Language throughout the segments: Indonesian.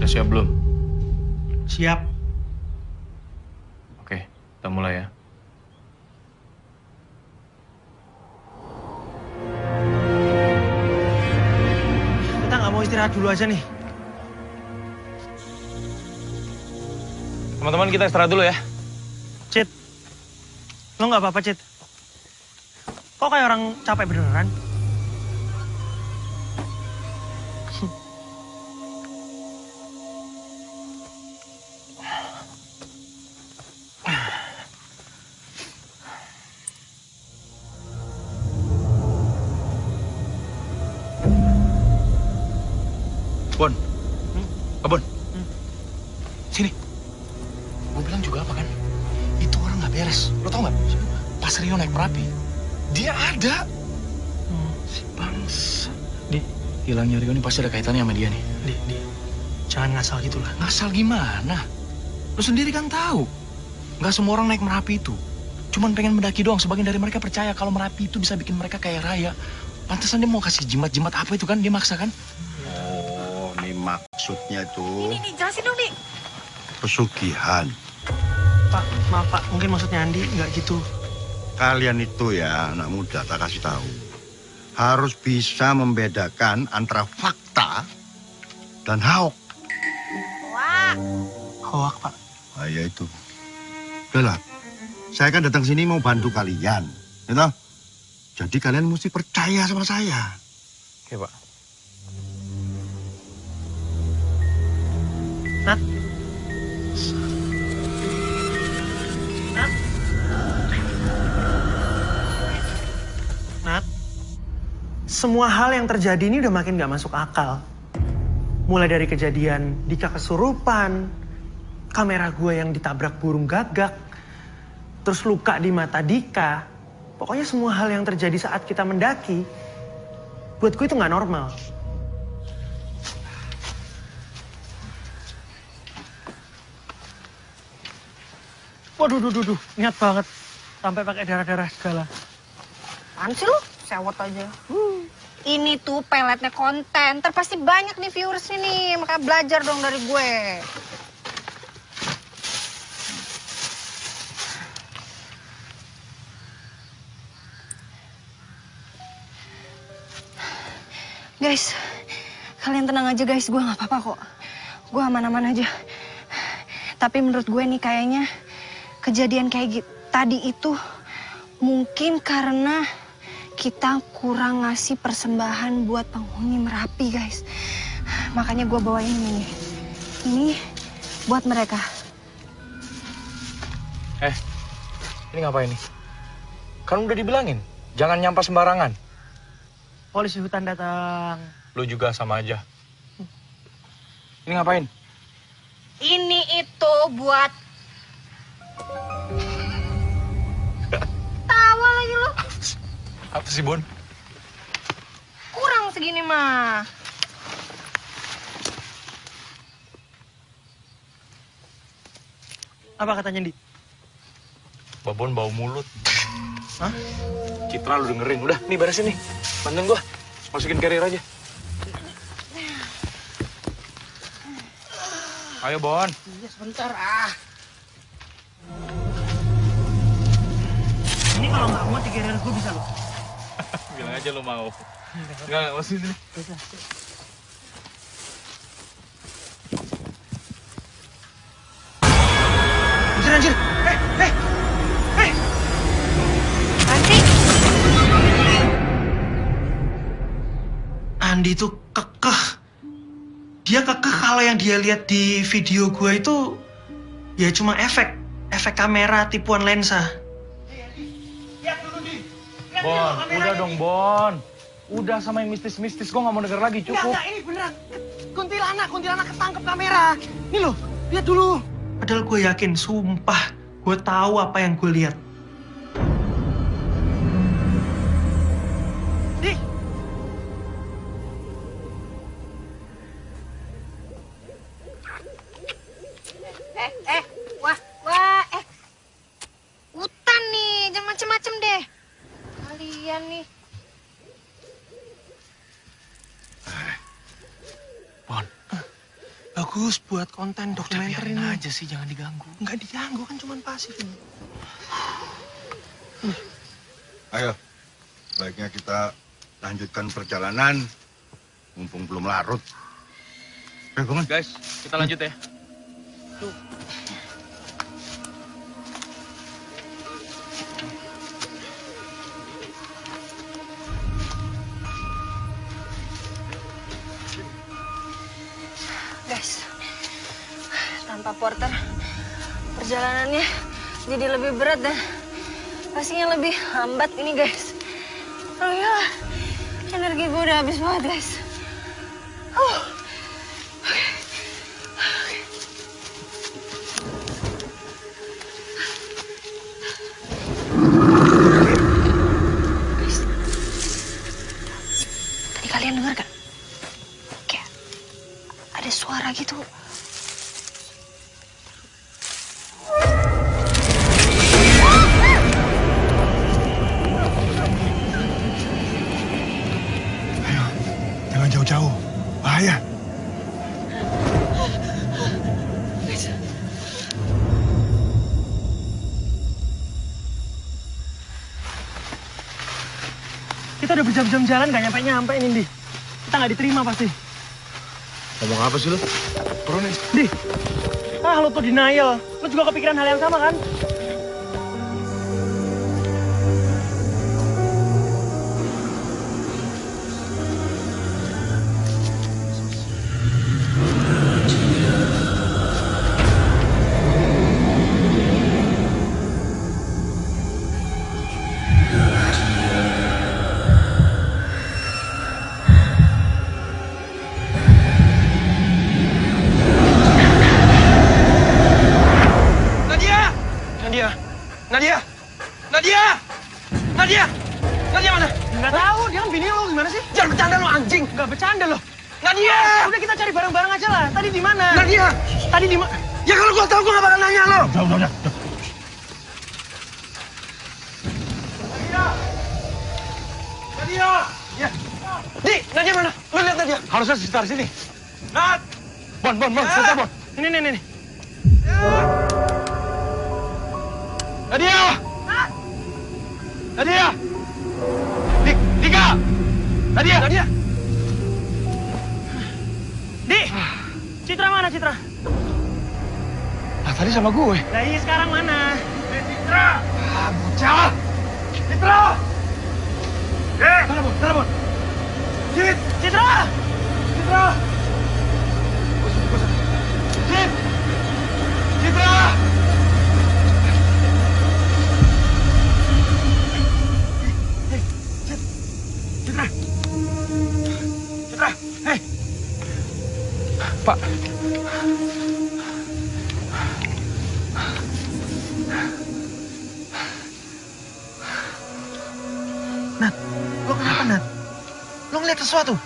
Udah siap belum? Siap. Oke, kita mulai ya. Kita nggak mau istirahat dulu aja nih. Teman-teman, kita istirahat dulu ya. Cit, lo nggak apa-apa, Cit? Kok kayak orang capek beneran? Bon, Bon, sini. Gue bilang juga apa kan? Itu orang nggak beres. Lo tau nggak? Pas Rio naik Merapi, dia ada. Si bangsa. Di, Hilangnya Rio ini pasti ada kaitannya sama dia nih. Di, jangan ngasal gitu lah. Ngasal gimana? Lo sendiri kan tahu. Nggak semua orang naik Merapi itu. Cuman pengen mendaki doang. Sebagian dari mereka percaya kalau Merapi itu bisa bikin mereka kaya raya. Pantesan dia mau kasih jimat-jimat apa itu kan? Dia maksa kan? Oh, ini maksudnya tuh Ini jelasin dong, Di. pesugihan. Pak, maaf Pak, mungkin maksudnya Andi nggak gitu. Kalian itu ya, anak muda, tak kasih tahu. Harus bisa membedakan antara fakta dan hoax. Wah, Hoak Pak. Ah, ya itu. Udahlah, saya kan datang sini mau bantu kalian. Gitu? Jadi kalian mesti percaya sama saya. Oke, Pak. Nat. Nat. Nat. Semua hal yang terjadi ini udah makin gak masuk akal. Mulai dari kejadian Dika kesurupan, kamera gue yang ditabrak burung gagak, terus luka di mata Dika. Pokoknya semua hal yang terjadi saat kita mendaki, buat gue itu gak normal. Waduh, niat banget. Sampai pakai darah-darah segala. apaan sih lu? Sewot aja. Ini tuh peletnya konten. Ntar pasti banyak nih viewers nih. Makanya belajar dong dari gue. Guys, kalian tenang aja guys. Gue gak apa-apa kok. Gue aman-aman aja. Tapi menurut gue nih kayaknya kejadian kayak gitu tadi itu mungkin karena kita kurang ngasih persembahan buat penghuni Merapi, guys. Makanya gue bawain ini. Ini buat mereka. Ini ngapain nih? Kan udah dibilangin, jangan nyampah sembarangan. Polisi hutan datang. Lu juga sama aja. Ini ngapain? Ini itu buat... Tawa lagi lo. Apa sih, Bon? Kurang segini mah. Apa katanya, Di? Babon bau mulut. Hah? Citra lu dengerin. Udah, nih beresin nih. Bantuin gua. Masukin carrier aja. Ayo, Bon. Iya, sebentar ah. Ini kalau nggak mau 3 gue bisa loh. Bilang aja lu mau. Enggak, masukin sini. Anjir. Nanti. Andi tuh kekeh. Dia kekeh kalau yang dia lihat di video gue itu ya cuma efek kamera tipuan lensa. Bon, udah dong, Bon. Udah sama yang mistis-mistis, gua nggak mau denger lagi, cukup. Enggak, ini beneran. Kuntilanak ketangkep kamera. Nih loh, lihat dulu. Padahal gue yakin, sumpah, gue tahu apa yang gue lihat. Di. Wah, hutan nih, jangan macem-macem deh. Kalian nih. Bon, Bagus buat konten dokumenter biarin ini. aja sih, jangan diganggu. Nggak diganggu kan cuman pasif ini. Ayo, baiknya kita lanjutkan perjalanan, mumpung belum larut. Bangun. Guys, kita lanjut ya. Guys, tanpa porter, perjalanannya jadi lebih berat dan pastinya lebih lambat ini, guys. Oh ya, energi gue udah habis banget, guys. Guys, tadi kalian dengar gak? Kayak ada suara gitu. Jangan jauh-jauh, bahaya. Kita udah berjam-jam jalan gak nyampe-nyampe ini, Di. Kita nggak diterima pasti. Ngomong apa sih lu? Turun nih. Di, lo tuh denial. Lo juga kepikiran hal yang sama kan? Nadia! Nadia! Nadia! Nadia mana? Nggak tahu, dia kan bini lo gimana sih? Jangan bercanda lo, anjing! Nggak bercanda loh. Nadia! Udah kita cari bareng-bareng aja lah. Tadi di mana? Nadia! Tadi di mana? Ya kalau gua tahu gua nggak bakal nanya lo. Udah. Nadia! Ya. Di, Nadia mana? Lu lihat Nadia. Harusnya sekitar sini. Nat! Bon, sebentar, Bon. Ini. Nadia! Nadia! Dika! Nadia! Di, Citra mana Citra? Ah, tadi sama gue. Nah iya sekarang mana? Citra! Ah, bocah! Citra! Sana, Bon. Citra! Citra! Citra! Citra! Hei! Pak. Nat, lo kenapa Nat? Lo ngeliat sesuatu?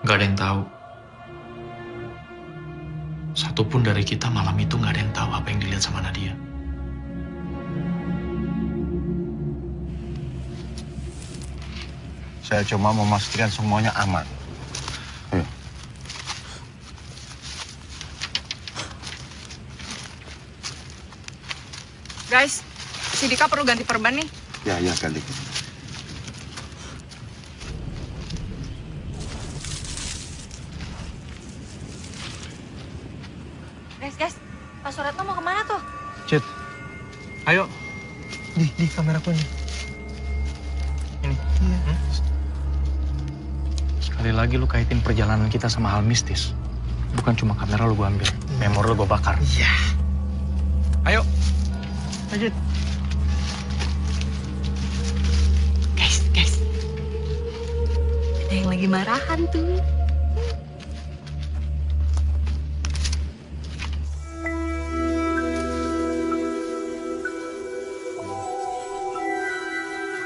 Gak ada yang tahu. Satupun dari kita malam itu gak ada yang tahu apa yang dilihat sama Nadia. Saya cuma memastikan semuanya aman. Guys, si Dika perlu ganti perban nih. Ya, ganti. Guys, Pak Suratno mau kemana tuh? Cit, ayo. Di kameraku ini. Ini. Iya. Sekali lagi lu kaitin perjalanan kita sama hal mistis. Bukan cuma kamera lu gua ambil, memori lu gua bakar. Iya. Ayo. Lanjut. Guys. Ada yang lagi marahan tuh.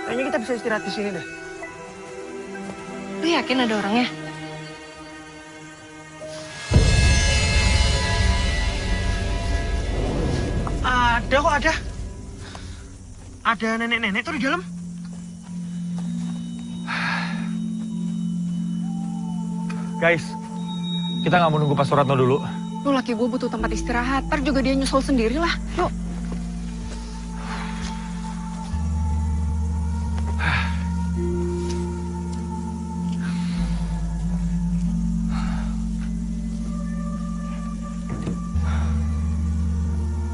Kayaknya kita bisa istirahat di sini deh. Lu yakin ada orangnya? Ada kok ada. Ada nenek-nenek tuh di dalam. Guys, kita nggak mau nunggu Pak Suratno dulu. Lu laki gue butuh tempat istirahat. Ntar juga dia nyusul sendiri lah. Yuk.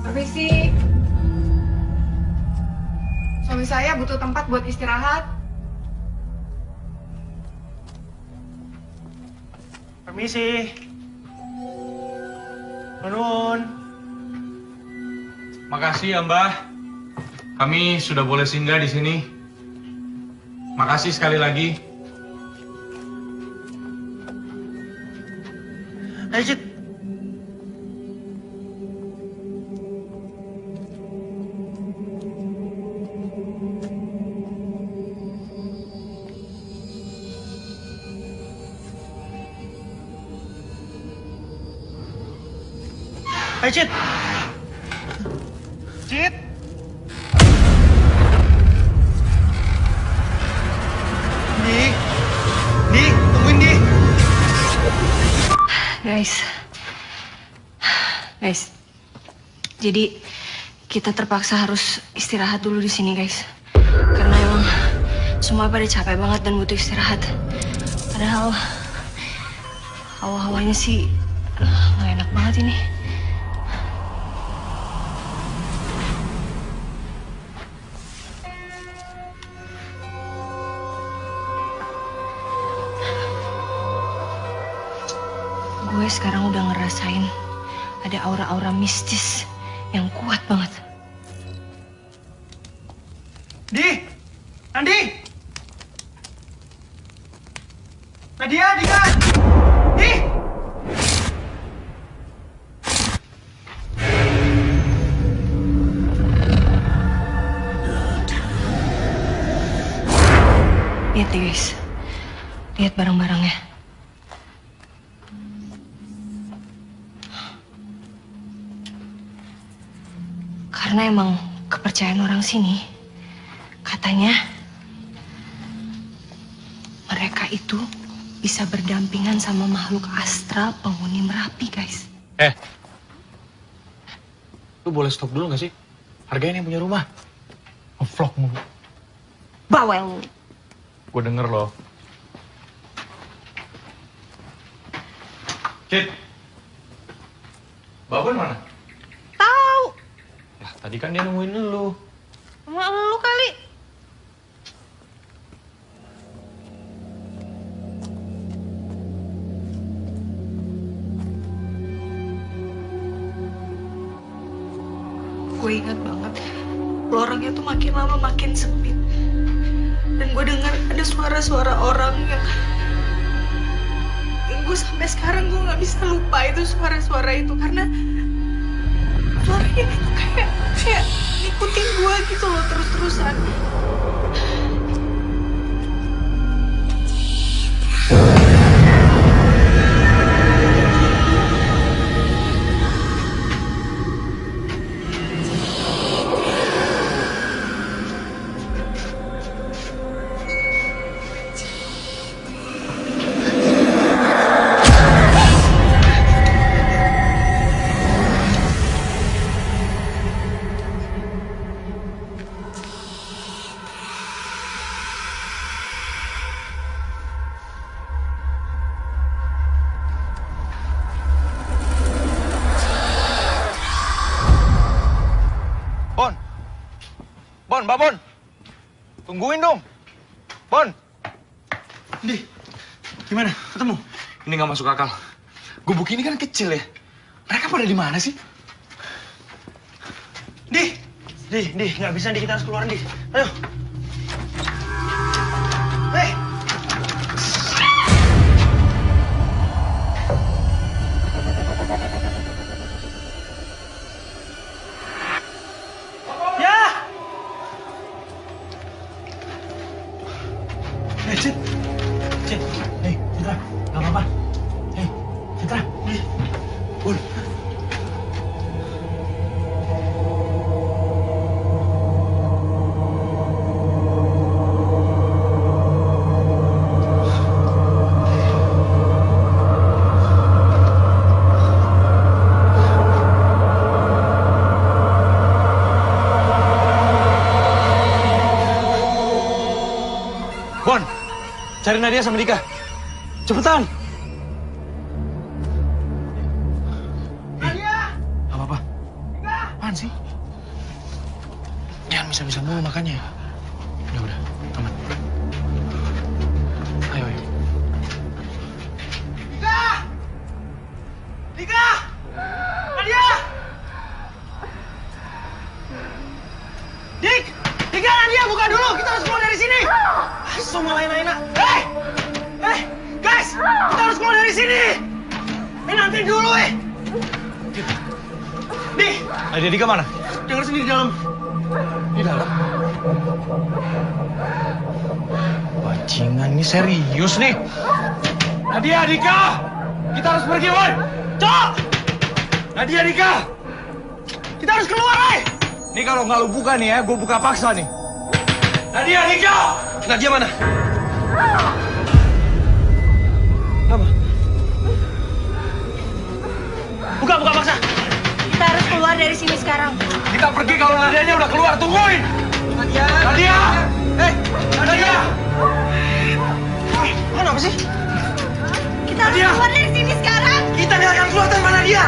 Permisi. Suami saya butuh tempat buat istirahat. Permisi. Nuhun. Makasih ya Mbah. Kami sudah boleh singgah di sini. Makasih sekali lagi. Ayo, Cid. Ayo, Cid. Cid. Di, tungguin Di. Guys, jadi kita terpaksa harus istirahat dulu di sini, guys. Karena emang semua pada capek banget dan butuh istirahat. Padahal hawa-hawanya sih nggak enak banget ini. Gue sekarang udah ngerasain ada aura-aura mistis yang kuat banget. Di, Andi, Nadia, Dika, Di. Lihat deh guys, lihat barang-barangnya. Karena emang kepercayaan orang sini, katanya mereka itu bisa berdampingan sama makhluk astral penghuni Merapi, guys. Lu boleh stop dulu gak sih? Hargain yang punya rumah. Nge-vlog mulu. Bawel. Gue denger loh. Cid. Babon mana? Tahu. Lah, tadi kan dia nemuin lu. Sama lu kali. Gue ingat banget, lorongnya tuh makin lama makin sempit. Dan gue dengar ada suara-suara orang yang gue sampai sekarang gue nggak bisa lupa itu suara-suara itu karena suaranya itu kayak ngikutin gue gitu loh terus-terusan. Bon, Mbak Bon. Tungguin dong. Bon. Di, gimana? Ketemu? Ini nggak masuk akal. Gubuk ini kan kecil ya. Mereka pada di mana sih? Di, nggak bisa Di, kita harus keluar Di. Ayo. Hei. Ya. Cid. Hei, Citra, nggak apa-apa. Hei, Citra, Bun. Cari Nadia sama Dika. Cepetan. Nadia! Apa-apa? Apaan sih? Jangan bisa-bisa mulu makannya. Udah, aman. Ayo. Dika! Dika! Nadia! Dik! Dika, Nadia, buka dulu. Kita harus keluar dari sini. Semua enak-enak. Guys! Kita harus keluar dari sini. Nanti dulu, Nih! Nadia, Dika mana? Dengar sendiri di dalam. Di dalam? Bajingan, ini serius nih. Nadia, Dika! Kita harus pergi, woi! Cok! Nadia, Dika! Kita harus keluar, woi! Nih kalau nggak lu buka nih ya, gue buka paksa nih. Nadia, Dika! Nadia mana? Apa? Buka paksa! Kita harus keluar dari sini sekarang. Kita pergi kalau Nadianya udah keluar, tungguin! Nadia! Nadia! Nadia! Kenapa sih? Kita harus keluar dari sini sekarang. Kita nggak akan keluar tanpa Nadia!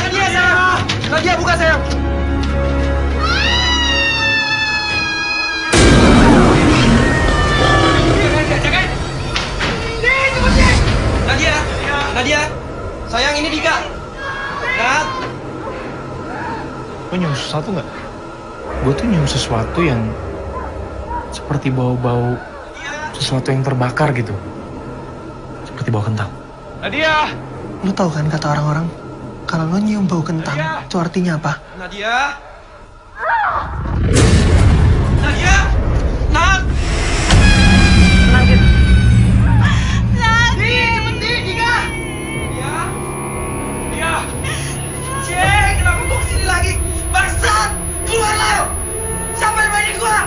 Nadia, sayang! Nadia, buka, sayang! Jagain! Nih, cepet! Nadia! Sayang, ini Dika! Nat! Lo nyium sesuatu nggak? Gue tuh nyium sesuatu yang seperti bau-bau sesuatu yang terbakar gitu. Seperti bau kentang. Nadia! Lu tahu kan kata orang-orang, kalau lo nyium bau kentang, itu artinya apa? Nadia! Nadia! Nat! Tenang, Dit. Nih, cepet nih, Dika! Dia! Cek, kenapa gua kesini lagi? Bangsat! Keluarlah! Siapa yang mainin gua?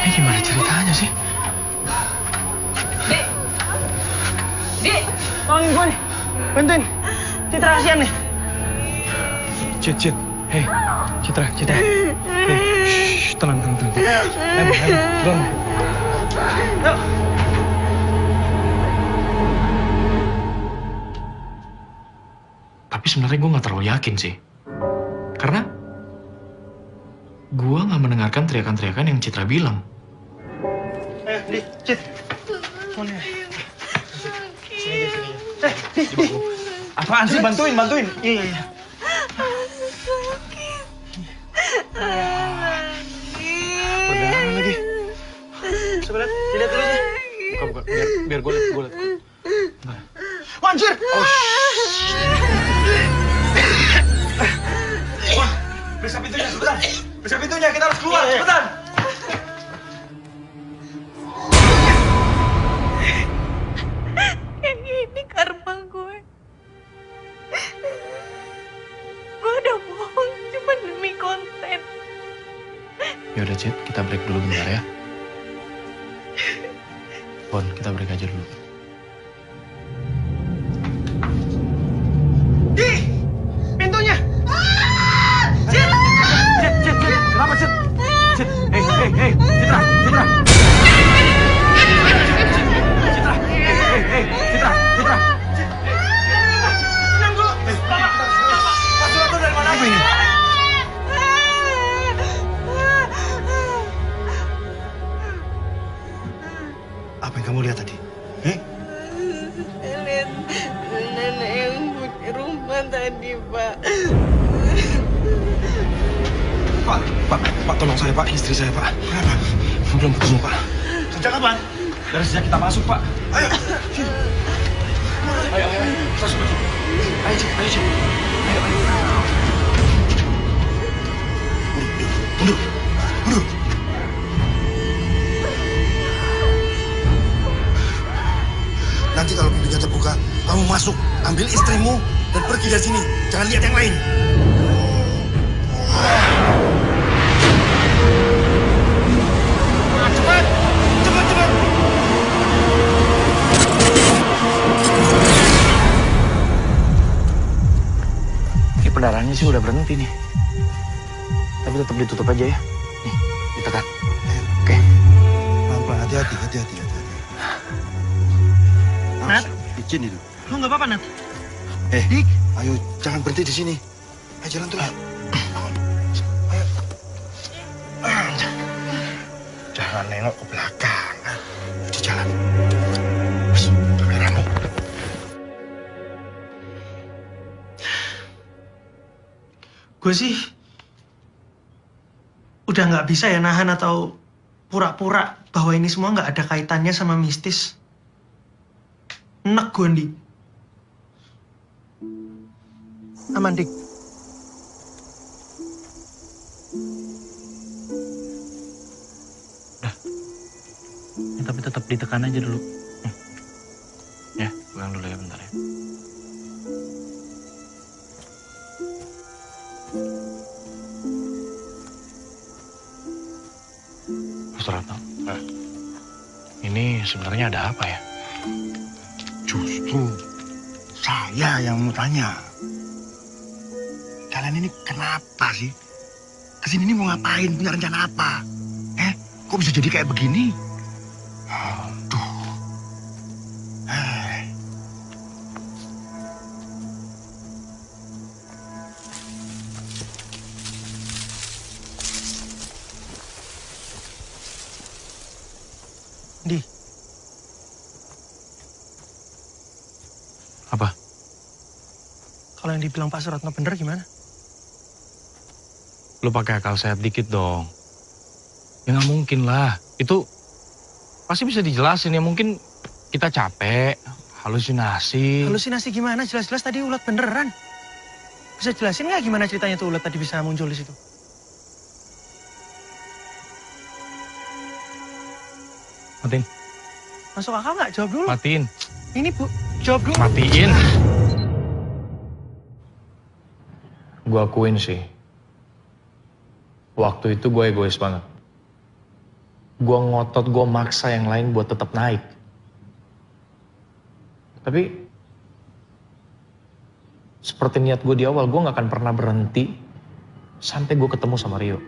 Ini gimana ceritanya sih? Tolongin gue nih. Bantuin. Citra kasihan nih. Cit. Hei, Citra. Hei, shh, tenang. Ayo, turun. Yuk. Tapi sebenarnya gue nggak terlalu yakin sih. Karena gue nggak mendengarkan teriakan-teriakan yang Citra bilang. Ayo, Di, Cit. Mana? Sini aja. Di. Apaan sih? Bantuin! Iya. Berdarah lagi. Sebentar, dilihat dulu aja. Buka. Biar gue lihat. Anjir! Periksa pintunya, cepetan! Periksa pintunya, kita harus keluar, cepetan! Yang ini karma gue. Gue udah bohong cuma demi konten. Yaudah, Cit, kita break dulu bentar ya. Bon, kita break aja dulu. Di! Pintunya! Cit! Kenapa, Cit? Cit, hei, Citra! Citra! Tenang dulu! Pak Suratno dari mana aja? Apa yang kamu lihat tadi? Lihat nenek yang punya rumah tadi, Pak. Pak, tolong saya, Pak. Istri saya, Pak. Kenapa? Belum ketemu, Pak. Sejak kapan? Dari sejak kita masuk, Pak. Ayo. Ayo. Kita masuk. Ayo, Cik. Ayo. Mundur. Nanti kalau pintunya terbuka, kamu masuk, ambil istrimu, dan pergi dari sini. Jangan lihat yang lain. Cepat. Ini pendarahannya sih udah berhenti nih. Tapi tetap ditutup aja ya. Nih, ditekan. Oke. Mama Hati-hati. Nat? Izin itu. Lu nggak apa-apa, Nat? Dik, ayo jangan berhenti di sini. Ayo jalan terus. Ayo. Jangan nengok ke belakang. Di jalan. Mas, kameramu. Gue sih udah nggak bisa ya nahan atau pura-pura bahwa ini semua nggak ada kaitannya sama mistis. Enek gue, Dik. Aman, Dik. Tapi tetap ditekan aja dulu. Ya, pegang dulu ya bentar ya. Mas Ratno, ini sebenarnya ada apa ya? Justru saya yang mau tanya. Kalian ini kenapa sih? Kesini ini mau ngapain? Punya rencana apa? Kok bisa jadi kayak begini? Aduh. Di, Apa? kalau yang dibilang Pak Suratno bener gimana? Lu pakai akal sehat dikit dong. Ya nggak mungkin lah. Itu pasti bisa dijelasin ya. Mungkin kita capek, halusinasi. Halusinasi gimana? Jelas-jelas tadi ulat beneran. Bisa jelasin nggak gimana ceritanya tuh ulat tadi bisa muncul di situ? Matiin. Masuk akal nggak? Jawab dulu. Matiin. Ini Bu, jawab dulu. Matiin. Gue akuin sih. Waktu itu gue egois banget. Gue ngotot, gue maksa yang lain buat tetap naik. Tapi seperti niat gue di awal, gue gak akan pernah berhenti sampai gue ketemu sama Rio.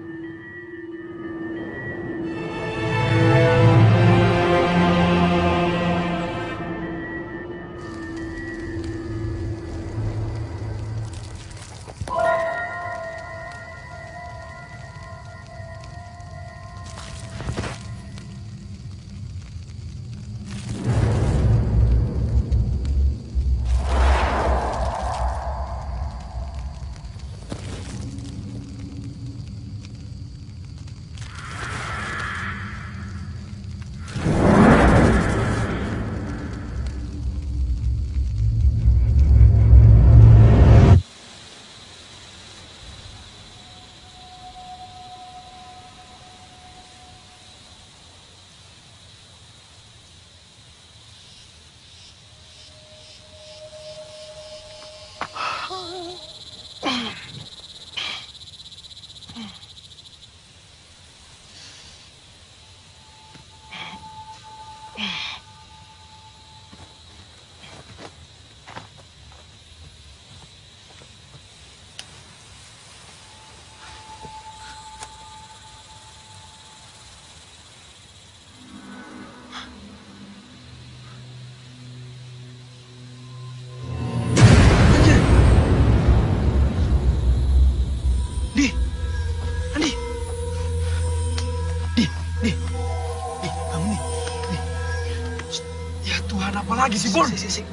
Lagi sih, Bon?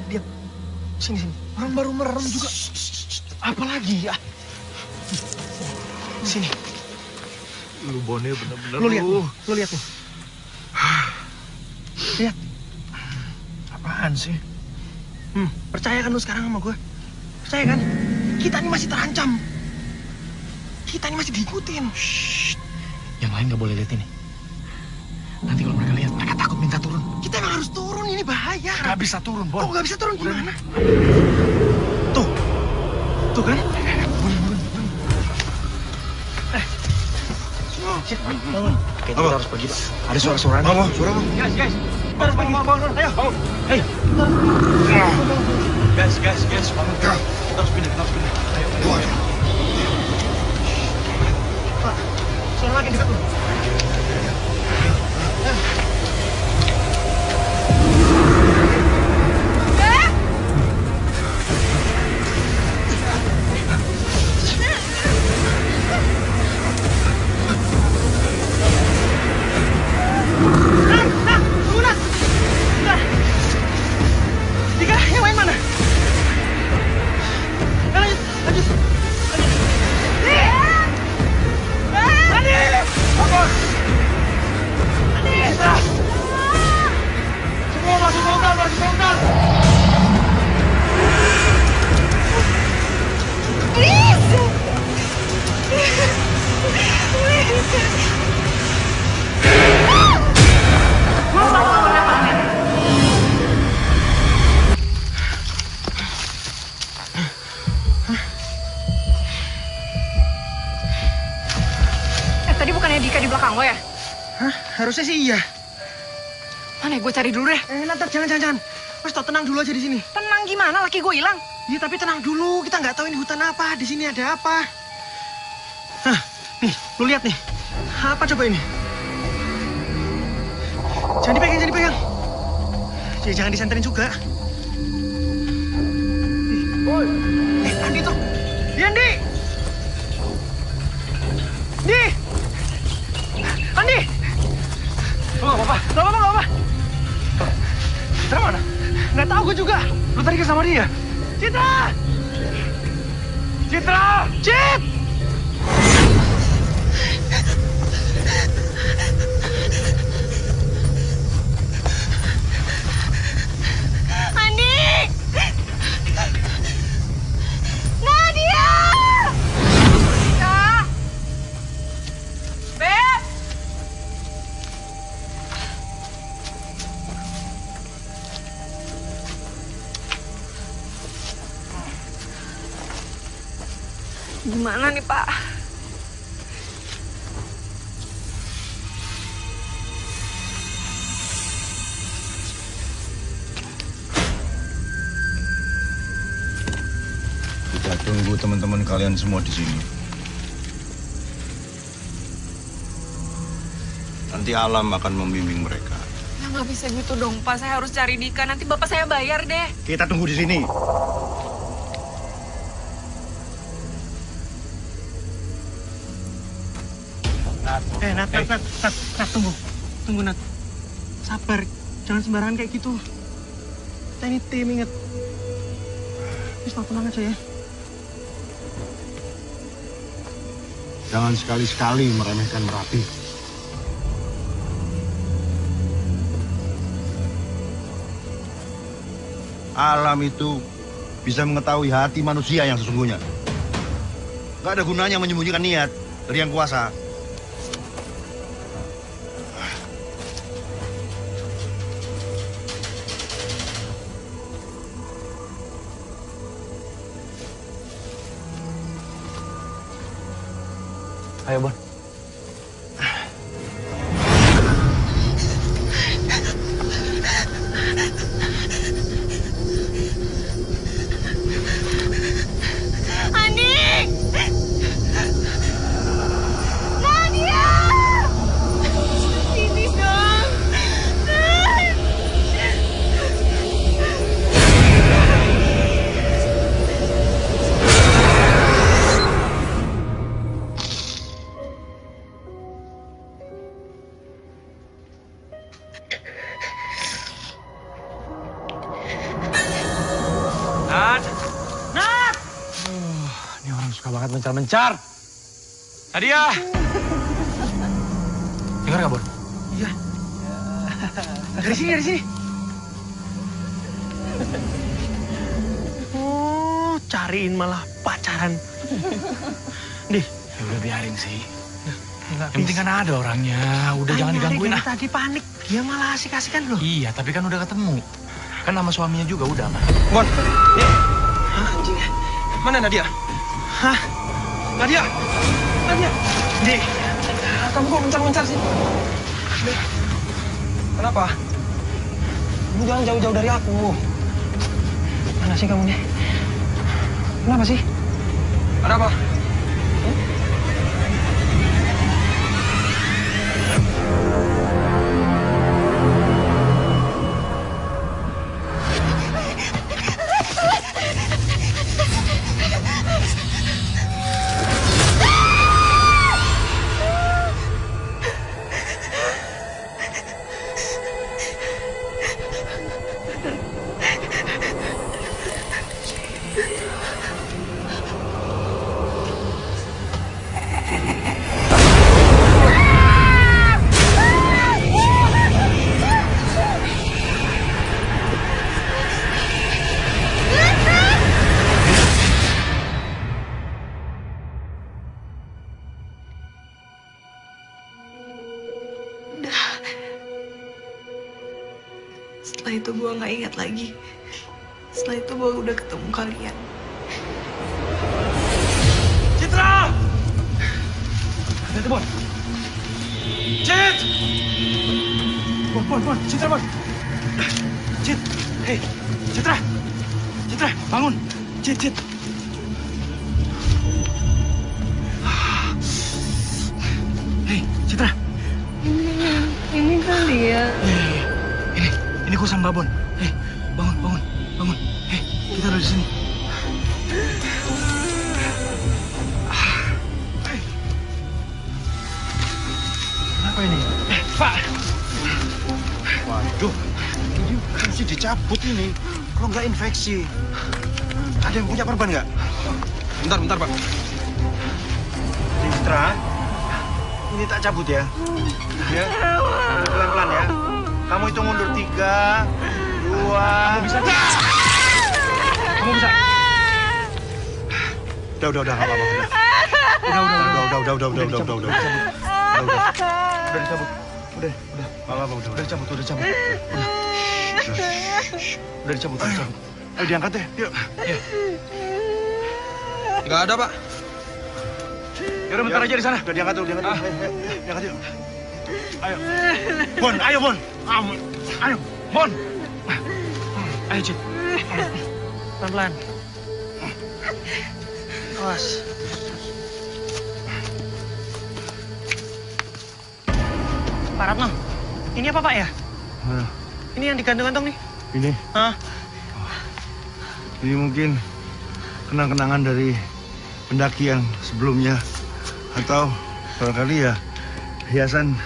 Diam. Sini. Orang baru merem juga. Apa lagi ya? Sini. Lu Bonnya bener-bener Lu lihat nih. Lihat. Apaan sih? Percaya kan lu sekarang sama gue? Percaya kan? Kita ini masih terancam. Kita ini masih diikutin. Shh. Yang lain gak boleh lihat ini. Nanti kalau mereka lihat, mereka takut minta turun. Kita emang harus turun, ini bahaya. Gak bisa turun, Bon. Kok gak bisa turun gimana? Tuh kan? Burun. Bangun. Kayaknya kita harus pergi, Pak. Ada suara-suara nih. Suara apa? Guys. Kita harus pergi. Bangun. Ayo. Hei. Guys. Bangun. Kita harus pindah. Ayo. Pak, suara lagi dekat tuh. Harusnya sih iya. Mana ya, gue cari dulu deh. Nat, jangan. Mas tau tenang dulu aja di sini. Tenang gimana, laki gue hilang. Iya tapi tenang dulu, kita nggak tahu ini hutan apa, di sini ada apa. Hah, nih, lu lihat nih. Apa coba ini? Jangan dipegang. Jangan disenterin juga. Andi tuh. Andi! Andi! Lo gak apa-apa? Citra mana? Nggak tahu gue juga. Lo tadi kan sama dia? Citra! Cit! Andi! Nadia! Kak! Beb! Gimana nih, Pak? Kita tunggu teman-teman kalian semua di sini. Nanti Alam akan membimbing mereka. Ya nggak bisa gitu dong, Pak. Saya harus cari Dika. Nanti Bapak saya bayar deh. Kita tunggu di sini. Nat, tunggu. Tunggu, Nat. Sabar, jangan sembarangan kayak gitu. Kita ini tim, inget. Please, tenang aja ya. Jangan sekali-sekali meremehkan Merapi. Alam itu bisa mengetahui hati manusia yang sesungguhnya. Gak ada gunanya menyembunyikan niat dari yang kuasa. Ayo, Bon. Andi! Nadia! Sini dong. Nat! Ini orang suka banget mencar-mencar. Nadia! Dengar gak, Bon? Iya. Dari sini. Oh, cariin malah pacaran. Dih, Ya udah biarin sih. nggak Yang penting kan ada orangnya. Udah jangan digangguin dari ah. tadi panik, dia malah asik-asikan loh. Iya, tapi kan udah ketemu. Kan sama suaminya juga udah, Mas. Bon, anjing. Mana Nadia? Hah? Nadia? Di, kamu kok mencar-mencar sih? Kenapa? Kamu jangan jauh-jauh dari aku. Mana sih kamu nih? Kenapa sih? Ada apa? Setelah itu gue nggak ingat lagi. Setelah itu gue udah ketemu kalian. Citra! Ada tuh, Bon. Cit! Bon, Citra, Bon. Cit, hei, Citra. Citra, bangun. Cit. Hei, Citra. Ini kali ya. Ini gua sama Babon. Hei, bangun. Hei, kita udah di sini. Apa ini? Pak. Waduh, ini mesti dicabut ini. Kalau nggak infeksi. Ada yang punya perban nggak? Bentar, Pak. Citra, ini tak cabut ya. Ya, pelan-pelan ya. Kamu hitung mundur 3, 2. Kamu bisa. Kamu bisa. Udah, nggak apa-apa. Udah. Udah dicabut. Udah. Nggak apa-apa, udah. Udah dicabut. Udah dicabut. Ayo diangkat deh, yuk. Nggak ada, Pak. Yaudah, bentar aja di sana. Udah diangkat tuh, diangkat yuk. Ayo. Bon, ayo Bon. Ayo, Bon. Ayo, Cit. Pelan-pelan. Awas. Pak Ratno, ini apa Pak ya? Mana? Ini yang digantung-gantung nih. Ini, Hah? ini mungkin kenang-kenangan dari pendaki yang sebelumnya. Atau barangkali ya hiasan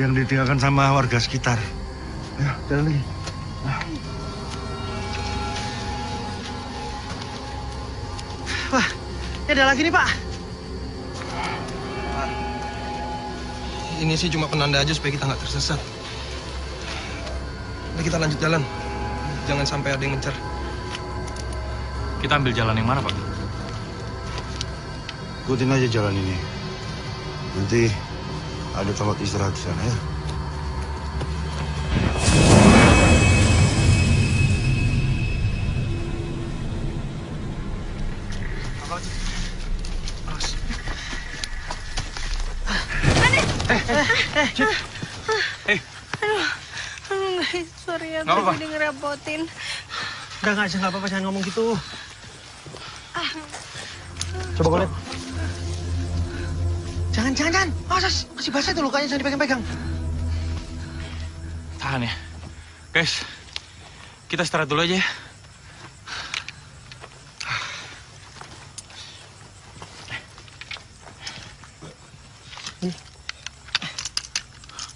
yang ditinggalkan sama warga sekitar. Ya, jalan lagi. Wah, ini ada lagi nih Pak. Ini sih cuma penanda aja supaya kita nggak tersesat. Mari kita lanjut jalan. Jangan sampai ada yang mencar. Kita ambil jalan yang mana, Pak? Ikutin aja jalan ini. Nanti ada tempat istirahat di sana ya. Aduh guys, sorry ya Nggak apa-apa. tadi ngerepotin. Nggak apa-apa, jangan ngomong gitu. Coba gue lihat. Jangan. Masih basah itu lukanya, jangan dipegang-pegang. Tahan ya. Guys, kita istirahat dulu aja ya.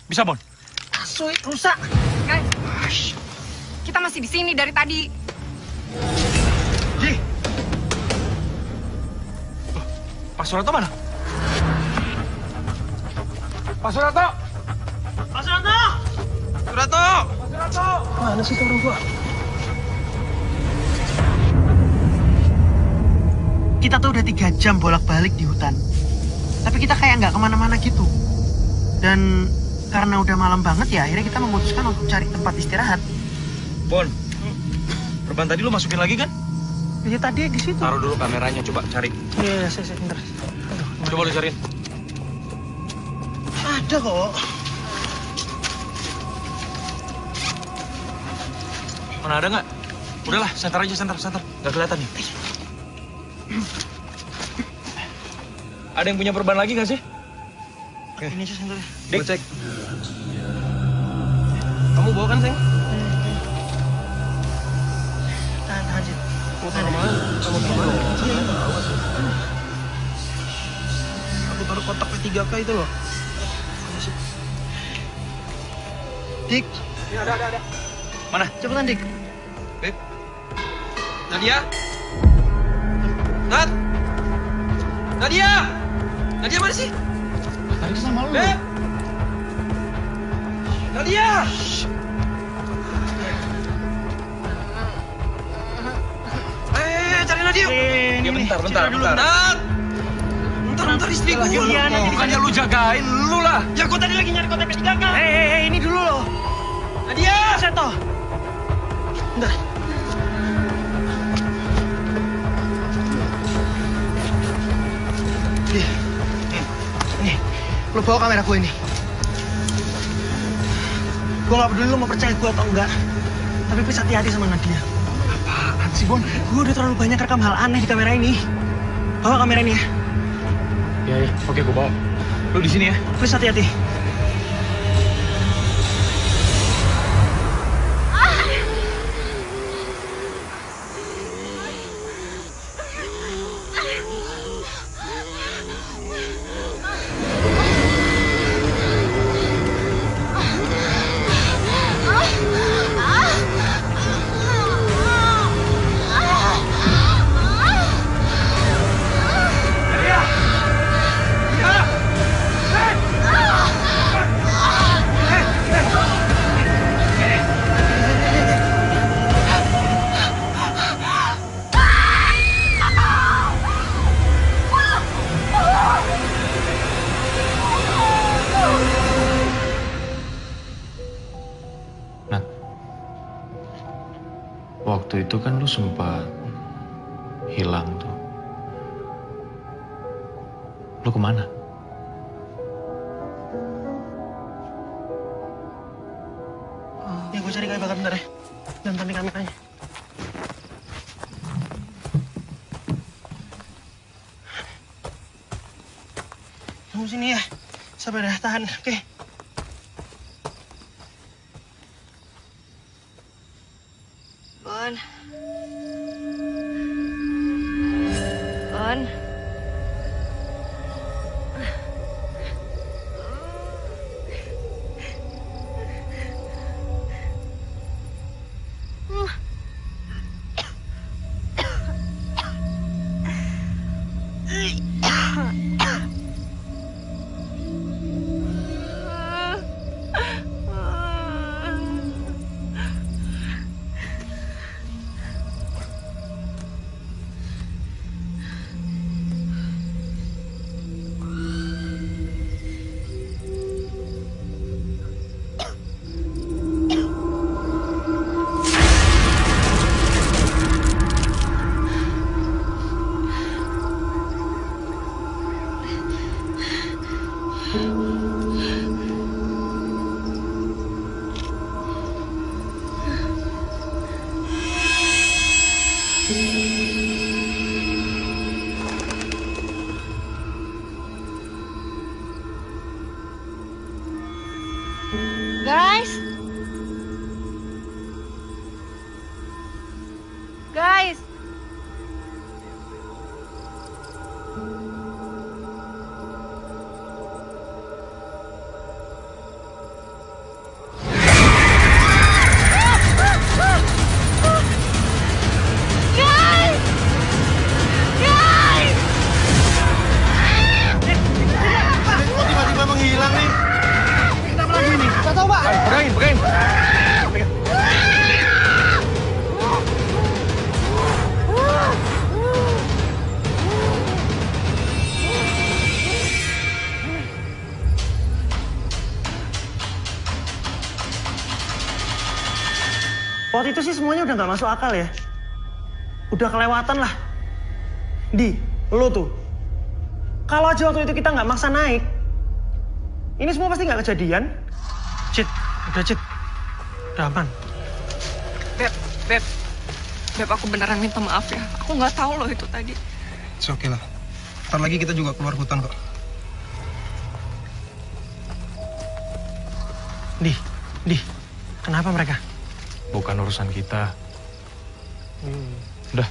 Bisa, Bon? Suit, rusak. Guys, kita masih di sini dari tadi. Ji. Pak Surato mana? Pak Surato! Surato! Mana sih tuh orang gua? Kita tuh udah 3 jam bolak-balik di hutan. Tapi kita kayak nggak kemana-mana gitu. Dan karena udah malam banget ya, akhirnya kita memutuskan untuk cari tempat istirahat. Bon, perban tadi lu masukin lagi kan? Ya tadi di situ. Taruh dulu kameranya, coba cari. Iya, saya bentar. Aduh, Coba lu cariin. ada kok. Mana ada nggak? Udahlah, senter aja, senter. Nggak kelihatan nih. Ada yang punya perban lagi nggak sih? Ini aja senternya. Gue cek. Kamu bawa kan, Seng? Tahan aja. Kamu gimana? Aku taruh kotak P3K itu loh. Dik, Ada. Mana? cepetan Dik. Beb. Nadia? Nadia mana sih? Tadi sama lu. Beb! Nadia! Cari Nadia! Ya bentar. Nat! Bentar istri gue. Iya, nanti Bukannya lu jagain lu lah. Ya gue tadi lagi nyari kotak P3K. Ini dulu loh. Nadia! Seto. Bentar. Nih, lo bawa kamera gue ini. Gue gak peduli lo mau percaya gue atau enggak. Tapi please hati-hati sama Nadia. Apaan sih, Bon? Gue udah terlalu banyak rekam hal aneh di kamera ini. Bawa kamera ini ya. Ya, oke gue bawa. Lu di sini ya. Please hati-hati. Waktu itu kan lu sempat hilang tuh. Lu kemana? Ya gue cari kayak bakal bentar ya. Bentar nih kameranya. Tunggu sini ya. Sabar ya, tahan. Oke. Bon. Bon. Guys. Guys. Tiba-tiba menghilang nih. Kenapa lagi ini? Gak tau, Pak. Pegangin. Waktu itu sih semuanya udah gak masuk akal ya. Udah kelewatan lah. Di, lo tuh. Kalau aja waktu itu kita nggak maksa naik, ini semua pasti nggak kejadian. Cit, udah aman. Beb, aku beneran minta maaf ya. Aku nggak tahu loh itu tadi. Oke lah. Ntar lagi kita juga keluar hutan kok. Di, kenapa mereka? Bukan urusan kita. Udah.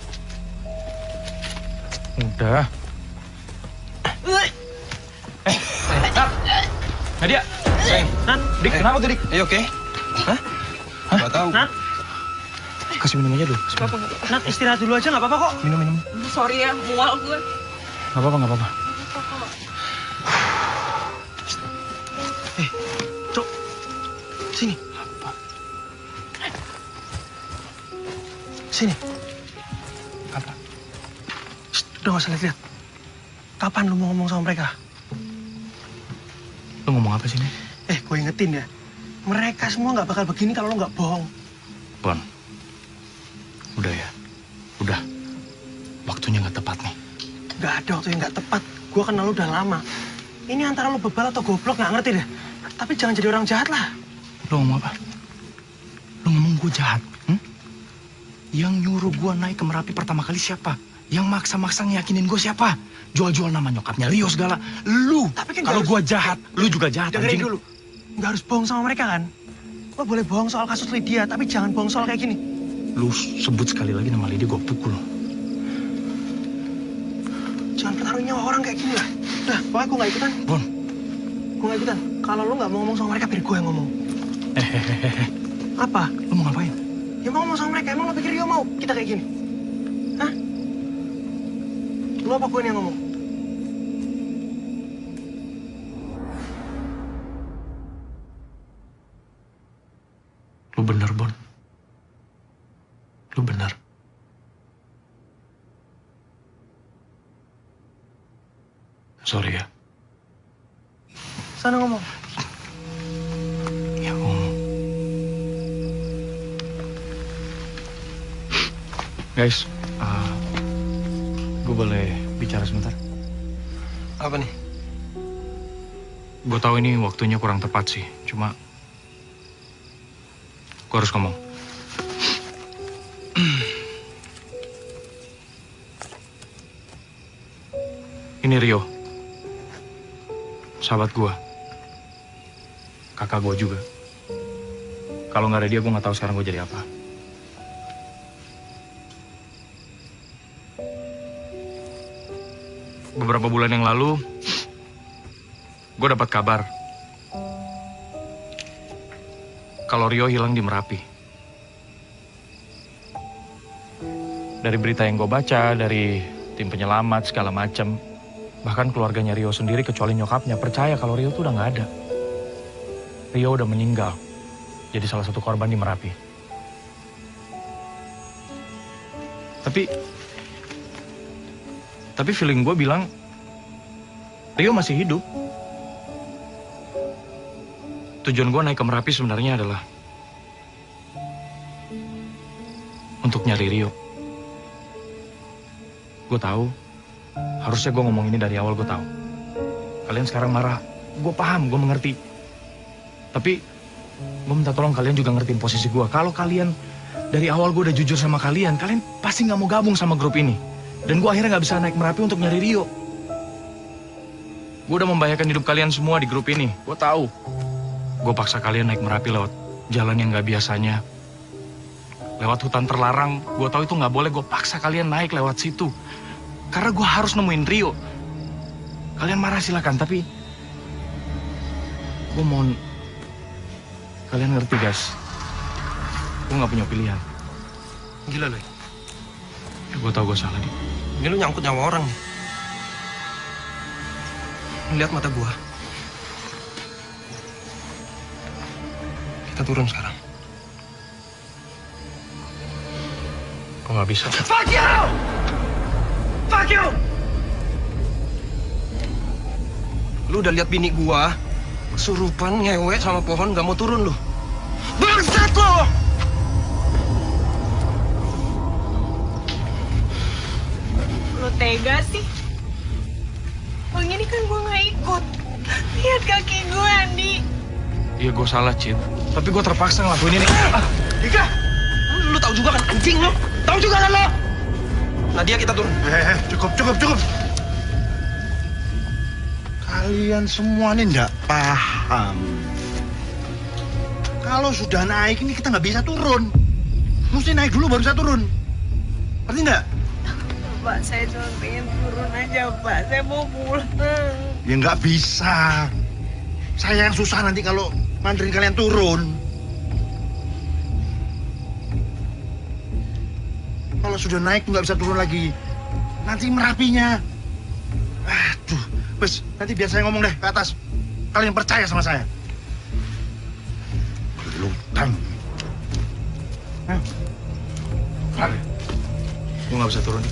Nadia, sayang. Nat, Dik, kenapa tuh Dik? Ayo, oke? Hah? Gak tahu. Nat, Kasih minum aja dulu. Apa? Nat istirahat dulu aja nggak apa-apa kok. Minum. Sorry ya, mual gue. Gak apa-apa. Cok, sini. Sini. Apa? Shh, udah gak usah lihat-lihat. Kapan lu mau ngomong sama mereka? Lu ngomong apa sih nih? Gue ingetin ya. Mereka semua nggak bakal begini kalau lu nggak bohong. Bon, udah ya. Udah. Waktunya nggak tepat nih. Nggak ada waktu yang nggak tepat. Gue kenal lu udah lama. Ini antara lu bebal atau goblok nggak ngerti deh. Tapi jangan jadi orang jahat lah. Lo ngomong apa? Lo ngomong gue jahat? Yang nyuruh gue naik ke Merapi pertama kali siapa? Yang maksa-maksa ngeyakinin gue siapa? Jual-jual nama nyokapnya Rio segala. Lu. Tapi kan Kalau harus- gue jahat, lu juga jahat Dengerin anjing. dulu. Nggak harus bohong sama mereka kan? Lo boleh bohong soal kasus Lydia, tapi jangan bohong soal kayak gini. Lu sebut sekali lagi nama Lydia, gue pukul. Jangan pertaruhin nyawa orang kayak gini lah. Udah, pokoknya gue nggak ikutan. Bon. Gue nggak ikutan. Kalau lo nggak mau ngomong sama mereka, biar gue yang ngomong. Apa? Lu mau ngapain? Ya mau ngomong sama mereka, emang lo pikir Rio mau kita kayak gini? Hah? Lo apa gue yang ngomong? Lu bener, Bon. Lu bener. Sorry ya. Sana ngomong. Ya, ngomong. Guys, gue boleh bicara sebentar? Apa nih? Gue tahu ini waktunya kurang tepat sih, cuma gue harus ngomong. Ini Rio, sahabat gue, kakak gue juga. Kalau nggak ada dia, gue nggak tahu sekarang gue jadi apa. Beberapa bulan yang lalu, gue dapat kabar kalau Rio hilang di Merapi. Dari berita yang gue baca, dari tim penyelamat segala macam, bahkan keluarganya Rio sendiri kecuali nyokapnya percaya kalau Rio tuh udah nggak ada. Rio udah meninggal, jadi salah satu korban di Merapi. Tapi feeling gue bilang Rio masih hidup. Tujuan gue naik ke Merapi sebenarnya adalah untuk nyari Rio. Gue tahu, harusnya gue ngomong ini dari awal, gue tahu. Kalian sekarang marah, gue paham, gue mengerti. Tapi gue minta tolong kalian juga ngertiin posisi gue. Kalau kalian dari awal gue udah jujur sama kalian, kalian pasti nggak mau gabung sama grup ini. Dan gue akhirnya nggak bisa naik Merapi untuk nyari Rio. Gue udah membahayakan hidup kalian semua di grup ini, gue tahu. Gue paksa kalian naik Merapi lewat jalan yang nggak biasanya. Lewat hutan terlarang, gue tahu itu nggak boleh. Gue paksa kalian naik lewat situ. Karena gue harus nemuin Rio. Kalian marah silakan, tapi gue mohon kalian ngerti, guys. Gue nggak punya pilihan. Gila lo. Gue tahu gue salah, Dik. Ini lu nyangkut nyawa orang nih. Lihat mata gua. Kita turun sekarang. Gue nggak bisa. Fuck you! Fuck you! Lu udah lihat bini gua kesurupan ngewe sama pohon, gak mau turun lu. Bangsat lo! Lo tega sih? Bang, ini kan gue nggak ikut. Lihat kaki gue, Andi. Iya, gue salah, Cid. Tapi gue terpaksa ngelakuin ini. Dika! Lu tahu juga kan anjing lo? Tahu juga kan lo? Nadia, kita turun. Cukup. Kalian semua ini nggak paham. Kalau sudah naik ini kita nggak bisa turun. Mesti naik dulu baru bisa turun. Ngerti nggak? Pak, saya cuma pengen turun aja, Pak. Saya mau pulang. Ya nggak bisa. Saya yang susah nanti kalau nganterin kalian turun. Kalau sudah naik nggak bisa turun lagi. Nanti Merapinya. Aduh, wes nanti biar saya ngomong deh ke atas. Kalian percaya sama saya. Gelutang. Gue nggak bisa turun.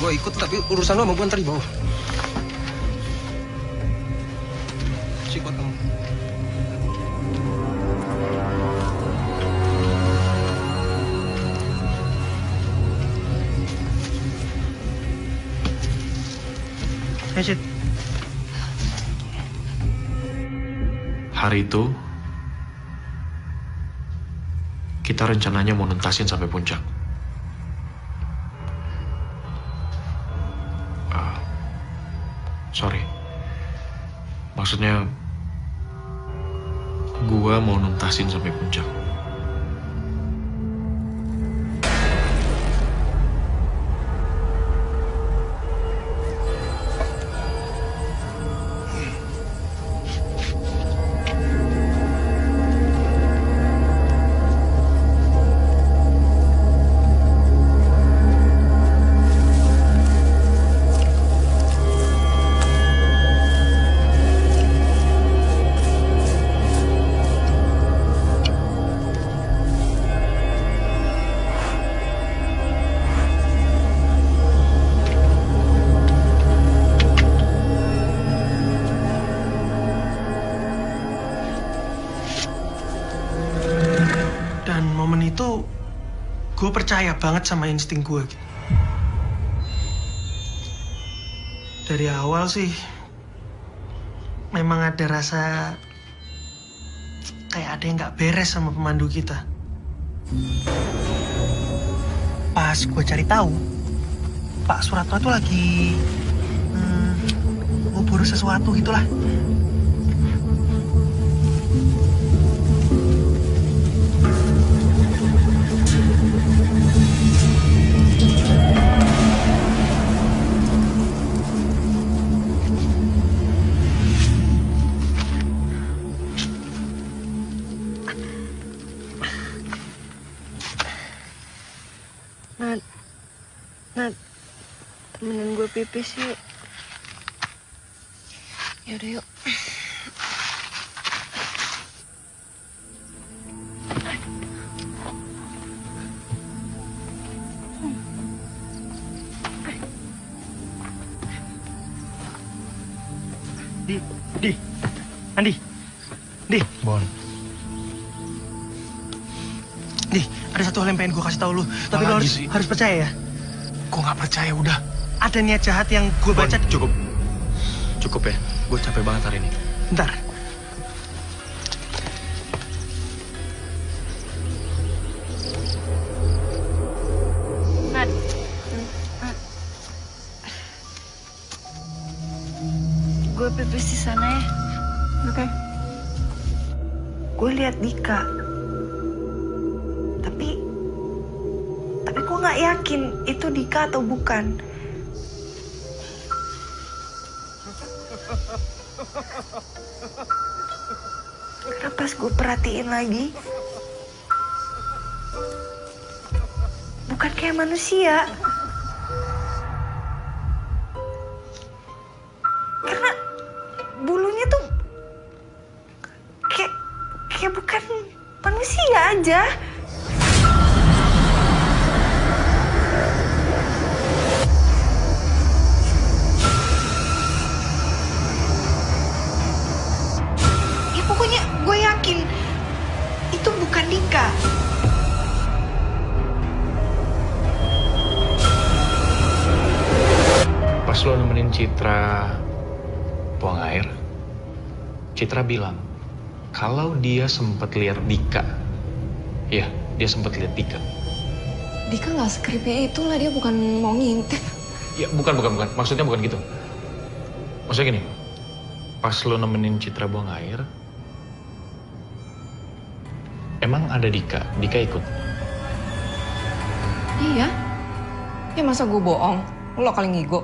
Gua ikut tapi urusan lo sama gua ntar di bawah. Si kuat kamu. Hey, Cid. Hari itu, kita rencananya mau nuntasin sampai puncak. Sorry. Maksudnya, gua mau nuntasin sampai puncak. Dan momen itu, gue percaya banget sama insting gue. Gitu. Dari awal sih, memang ada rasa kayak ada yang nggak beres sama pemandu kita. Pas gue cari tahu, Pak Suratno tuh lagi ngubur sesuatu gitulah. Nat, temenin gue pipis yuk. Yaudah yuk. Andi. Bon. Di, ada satu hal yang pengen gue kasih tahu lu. Tapi Apa lu lagi sih? harus percaya ya. Gue nggak percaya, udah. Ada niat jahat yang gue baca. Cukup. Cukup ya. Gue capek banget hari ini. Bentar. Nat. Gue pipis di sana ya. Oke. Gue lihat Dika. Tapi gue nggak yakin itu Dika atau bukan. Karena pas gue perhatiin lagi, bukan kayak manusia. Karena bulunya tuh kayak bukan manusia aja. Ya pokoknya gue yakin itu bukan Dika. Pas lo nemenin Citra buang air, Citra bilang kalau dia sempat lihat Dika. Iya, dia sempat lihat Dika. Dika nggak se-creepy itu lah, dia bukan mau ngintip. Ya, bukan. Maksudnya bukan gitu. Maksudnya gini, pas lo nemenin Citra buang air, emang ada Dika? Dika ikut? Iya. Ya masa gue bohong? Lo kali ngigo.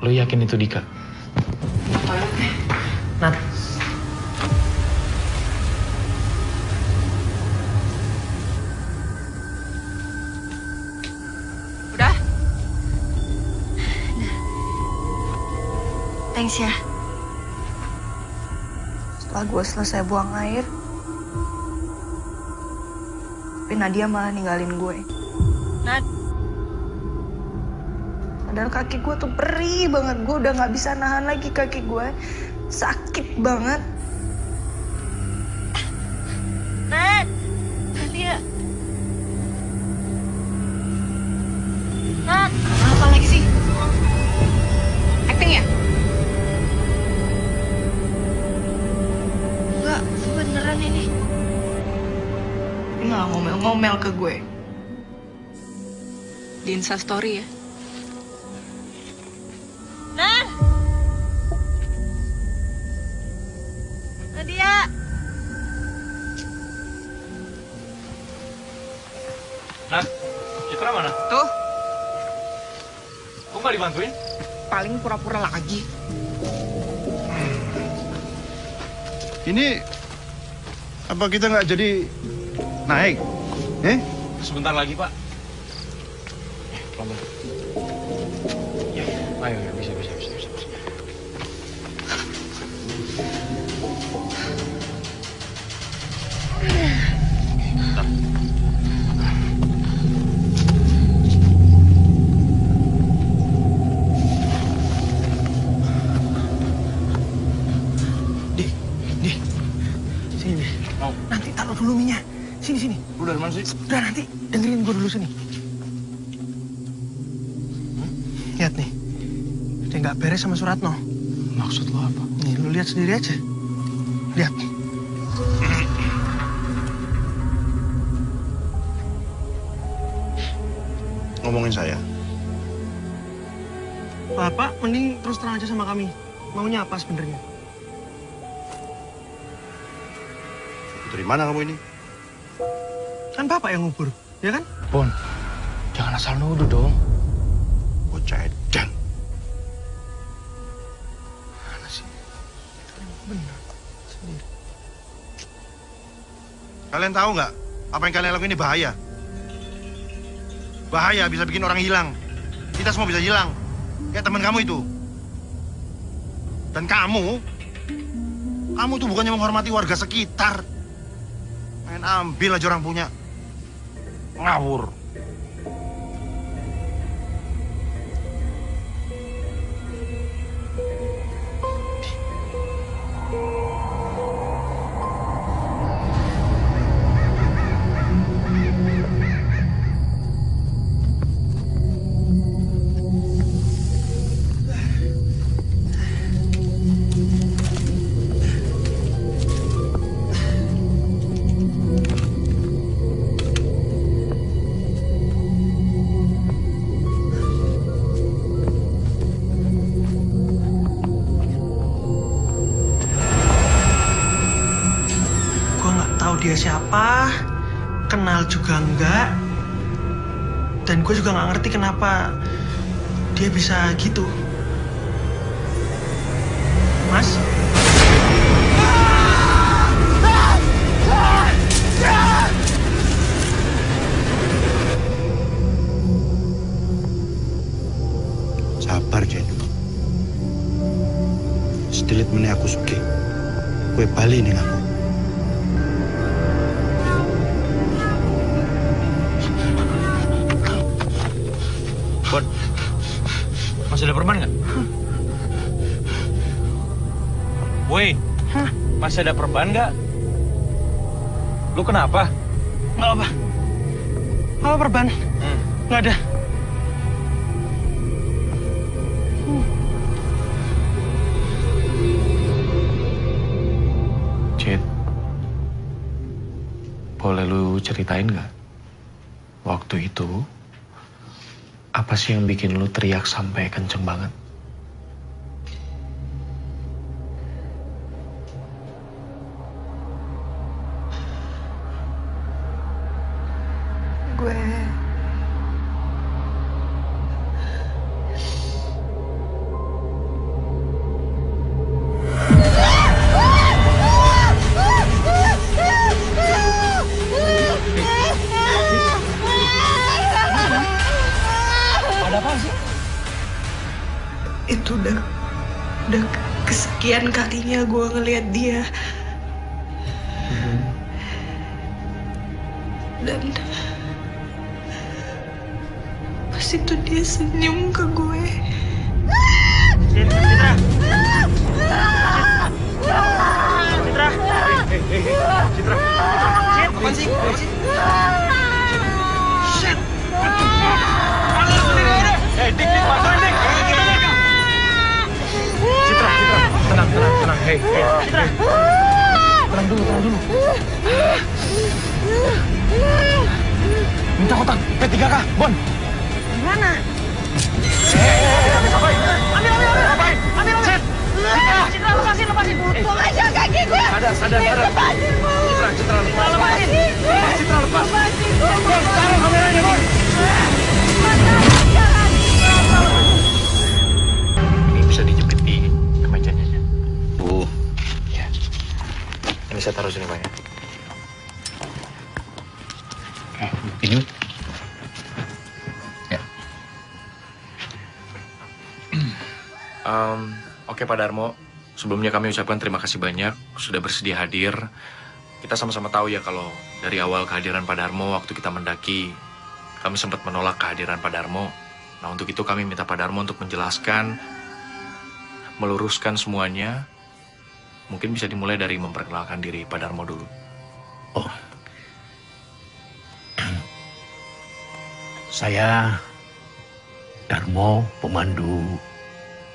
Lo yakin itu Dika? Nat. Udah? Thanks ya. Setelah gue selesai buang air, tapi Nadia malah ninggalin gue. Nad. Padahal kaki gue tuh perih banget. Gue udah gak bisa nahan lagi kaki gue. Sakit banget. Nad. Nadia. Nad. Apa lagi sih? Acting ya? Enggak, beneran ini. malah ngomel-ngomel ke gue. Di Instastory ya. Nan! Nadia! Nah, Citra mana? Tuh, Kok nggak dibantuin? paling pura-pura lagi. Ini apa kita nggak jadi naik? Sebentar lagi, Pak. Pelan-pelan. Ya, ayo, bisa. Sini deh. Mau? Nanti taruh dulu minyak. Sini. Lu dari mana sih? Udah nanti dengerin gue dulu sini. Lihat nih. Dia nggak beres sama Suratno. Maksud lo apa? Nih, lu lihat sendiri aja. Lihat. Ngomongin saya. Bapak mending terus terang aja sama kami. Maunya apa sebenarnya? Dari mana kamu ini? Kan Bapak yang ngubur, ya kan? Bon, jangan asal nuduh dong. Bocah edan. Mana sih? Benar. Sendiri. Kalian tahu nggak apa yang kalian lakukan ini bahaya? Bahaya, bisa bikin orang hilang. Kita semua bisa hilang. Kayak teman kamu itu. Dan kamu tuh bukannya menghormati warga sekitar. Main ambil aja orang punya. Ngawur. Dia siapa, kenal juga enggak, dan gue juga nggak ngerti kenapa dia bisa gitu. Mas? Sabar, Jen. Setelit meneh aku suke. Kue bali ning aku. Bon, masih ada perban nggak? Woi, masih ada perban nggak? Lu kenapa? Nggak apa. Apa perban? Nggak ada. Cid, boleh lu ceritain nggak? Waktu itu, apa sih yang bikin lu teriak sampai kenceng banget? Gue... Itu udah kesekian kalinya gue ngeliat dia. Dan pas itu dia senyum ke gue. Citra. Apaan sih? Shit. Dik, bantuin Dik. Citra, tenang. Hei. Tenang dulu. Puncak kotak P3K, Bon. Mana? Lepasin. Buang aja kaki gue. Sadar. Lepasin, Bu. Citra, Lepasin gue. Citra, lepas. Lepasin gue. Bon, taruh kameranya, Bon. Ini bisa dijepit di kemejanya. Bu, Ya. Ini saya taruh sini, Pak ya. ini Oke Pak Darmo, sebelumnya kami ucapkan terima kasih banyak sudah bersedia hadir. Kita sama-sama tahu ya kalau dari awal kehadiran Pak Darmo waktu kita mendaki, kami sempat menolak kehadiran Pak Darmo. Nah untuk itu kami minta Pak Darmo untuk menjelaskan, meluruskan semuanya. Mungkin bisa dimulai dari memperkenalkan diri Pak Darmo dulu. Oh, saya Darmo, pemandu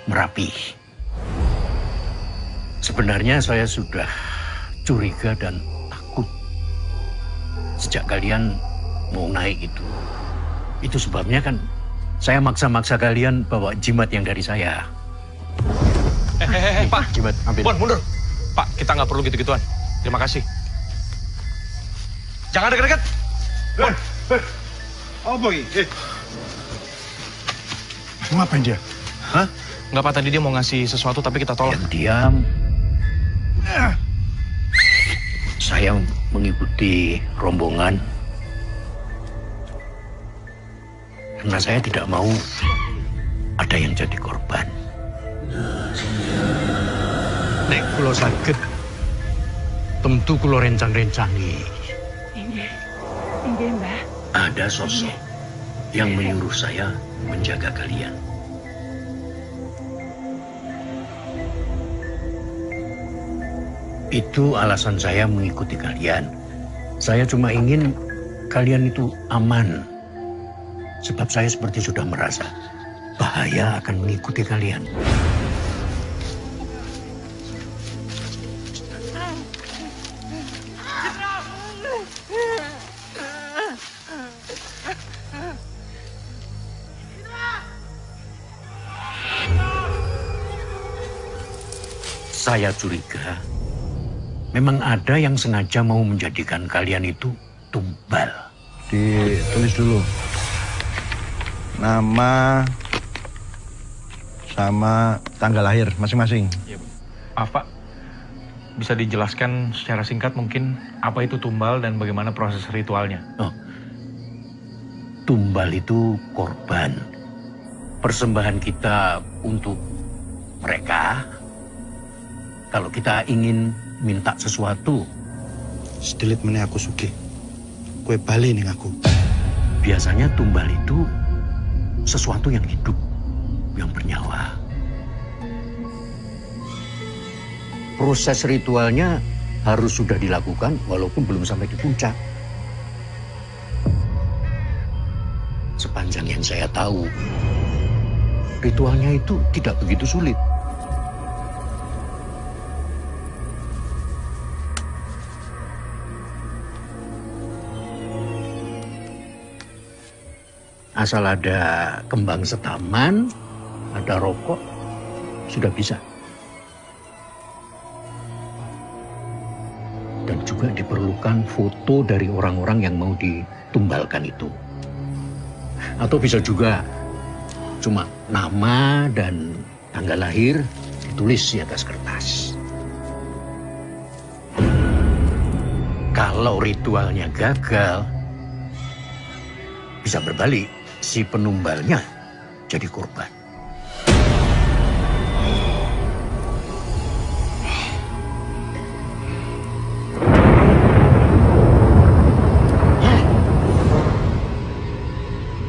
Merapi. Sebenarnya saya sudah curiga dan takut sejak kalian mau naik itu. Itu sebabnya kan saya maksa-maksa kalian bawa jimat yang dari saya. Pak, Jimat, ambil. Bon, mundur. Pak, kita nggak perlu gitu-gituan. Terima kasih. Jangan deket-deket. Bon. apa ini? Ngapain dia? Hah? Nggak Pak, tadi dia mau ngasih sesuatu tapi kita tolak. Diam. Saya mengikuti rombongan karena saya tidak mau ada yang jadi korban. Nek kulo saged, tentu kulo rencang-rencangi. Inggih, Mbah. Ada sosok yang menyuruh saya menjaga kalian. Itu alasan saya mengikuti kalian. Saya cuma ingin kalian itu aman. Sebab saya seperti sudah merasa bahaya akan mengikuti kalian. Saya curiga memang ada yang sengaja mau menjadikan kalian itu tumbal. Ditulis dulu. Nama sama tanggal lahir masing-masing. Maaf Pak, bisa dijelaskan secara singkat mungkin apa itu tumbal dan bagaimana proses ritualnya? Oh, tumbal itu korban. Persembahan kita untuk mereka. Kalau kita ingin minta sesuatu, Sedelit meneh aku sugih. Kue bali ning aku. biasanya tumbal itu sesuatu yang hidup, yang bernyawa. Proses ritualnya harus sudah dilakukan walaupun belum sampai di puncak. Sepanjang yang saya tahu, ritualnya itu tidak begitu sulit. Asal ada kembang setaman, ada rokok, sudah bisa. Dan juga diperlukan foto dari orang-orang yang mau ditumbalkan itu. Atau bisa juga cuma nama dan tanggal lahir ditulis di atas kertas. Kalau ritualnya gagal, bisa berbalik. Si penumbalnya jadi korban.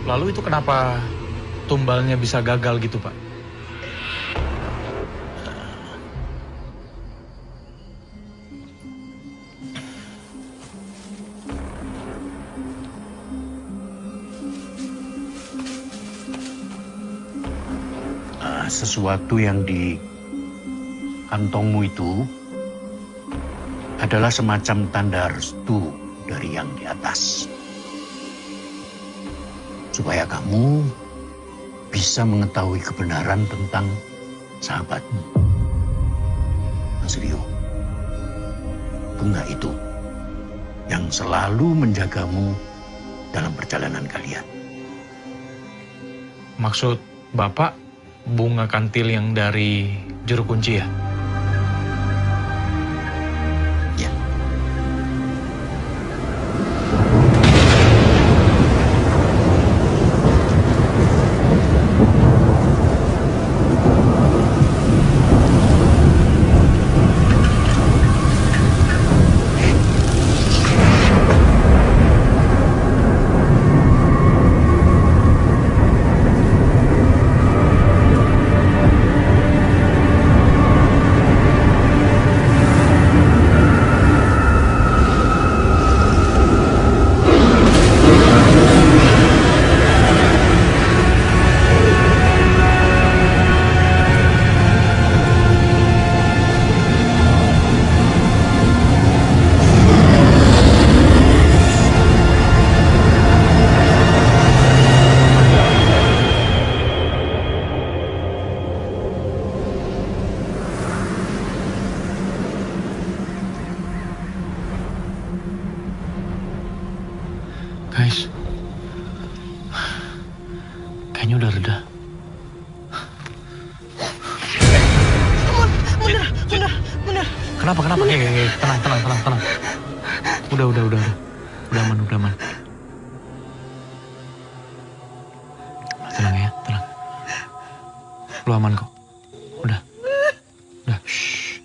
Lalu itu kenapa tumbalnya bisa gagal gitu Pak? Sesuatu yang di kantongmu itu adalah semacam tanda restu dari yang di atas. supaya kamu bisa mengetahui kebenaran tentang sahabatmu. Mas Rio, Bunga itu yang selalu menjagamu dalam perjalanan kalian. Maksud Bapak, Bunga Kantil yang dari Juru Kunci ya? Ya. Guys, kayaknya udah reda. Bener. Kenapa? Tenang. Udah aman. Tenang ya, tenang. Lu aman kok. Udah. Shh.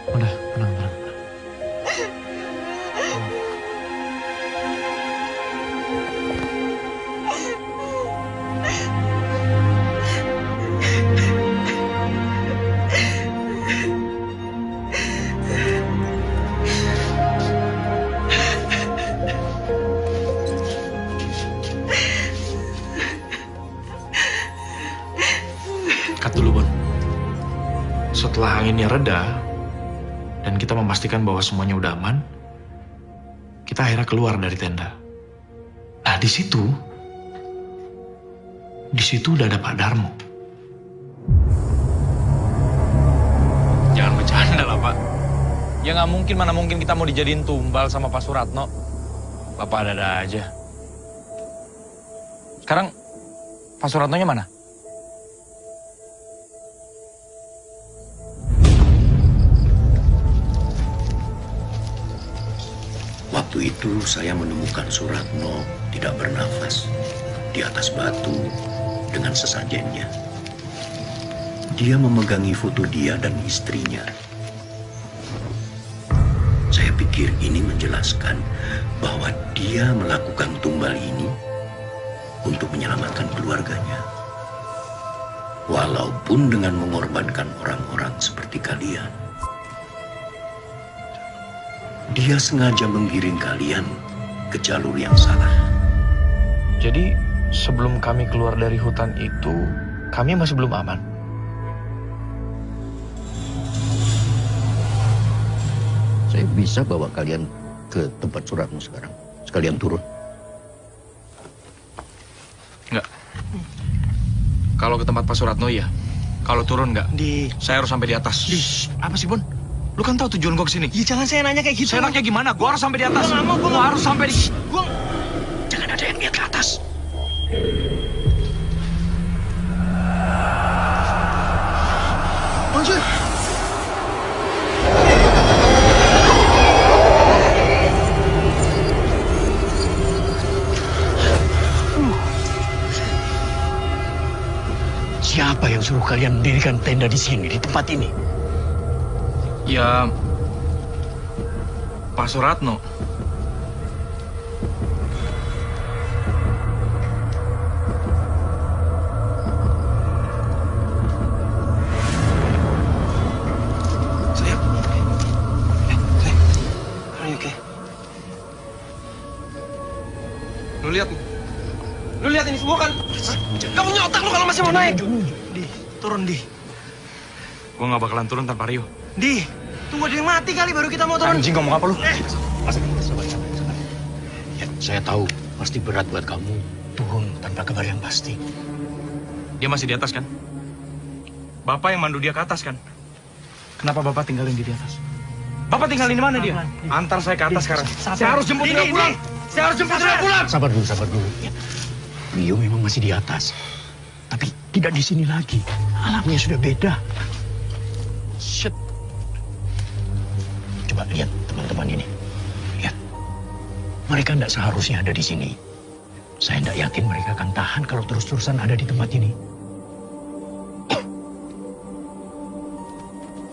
Udah, tenang. Cut dulu, Bon. Setelah anginnya reda, dan kita memastikan bahwa semuanya udah aman, kita akhirnya keluar dari tenda. Nah, di situ udah ada Pak Darmo. Jangan bercanda lah, Pak. Ya nggak mungkin, mana mungkin kita mau dijadiin tumbal sama Pak Suratno. Bapak ada-ada aja. Sekarang Pak Suratnonya mana? Waktu itu saya menemukan Suratno tidak bernafas di atas batu dengan sesajennya. Dia memegangi foto dia dan istrinya. Saya pikir ini menjelaskan bahwa dia melakukan tumbal ini untuk menyelamatkan keluarganya. Walaupun dengan mengorbankan orang-orang seperti kalian. Dia sengaja menggiring kalian ke jalur yang salah. Jadi, sebelum kami keluar dari hutan itu, kami masih belum aman. Saya bisa bawa kalian ke tempat Suratno sekarang. Sekalian turun. Enggak. Kalau ke tempat Pak Suratno ya. Kalau turun enggak. Saya harus sampai di atas. Apa sih, Bon? Lu kan tahu tujuan gua kesini. Ya jangan saya nanya kayak gitu. Seenaknya gimana? Gua harus sampai di atas. Gua harus sampai di... Jangan ada yang lihat ke atas. Anjir. Siapa yang suruh kalian mendirikan tenda di sini, di tempat ini? Ya... Pak Suratno. Lu lihat ini semua kan? Gak punya otak lu kalau masih mau naik. Di, turun di. Gue nggak bakalan turun tanpa Rio. Di, tunggu ada yang mati kali baru kita mau turun. Anjing, ngomong apa lu? Sabar. Ya, saya tahu pasti berat buat kamu turun tanpa kabar yang pasti. Dia masih di atas kan? Bapak yang mandu dia ke atas kan? Kenapa Bapak tinggalin dia di atas? Bapak tinggalin di mana dia? Antar saya ke atas sekarang. Saya harus jemput dia pulang. Saya harus jemput dia pulang. Sabar dulu. Ya. Rio memang masih di atas. Tapi tidak di sini lagi. Alamnya sudah beda. Shit. Coba lihat teman-teman ini. Lihat. Mereka tidak seharusnya ada di sini. Saya tidak yakin mereka akan tahan kalau terus-terusan ada di tempat ini.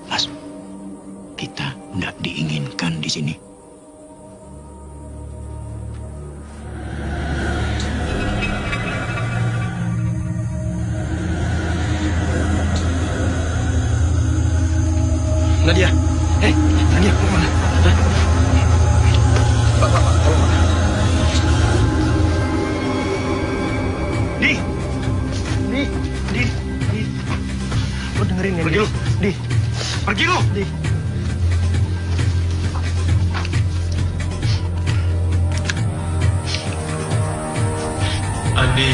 Mas, kita tidak diinginkan di sini. Nadia. Nadia, mau kemana? Pak, tolong. Di. Lo dengerin ya, Pergi lu. Di. Pergi lu! Di. Andi.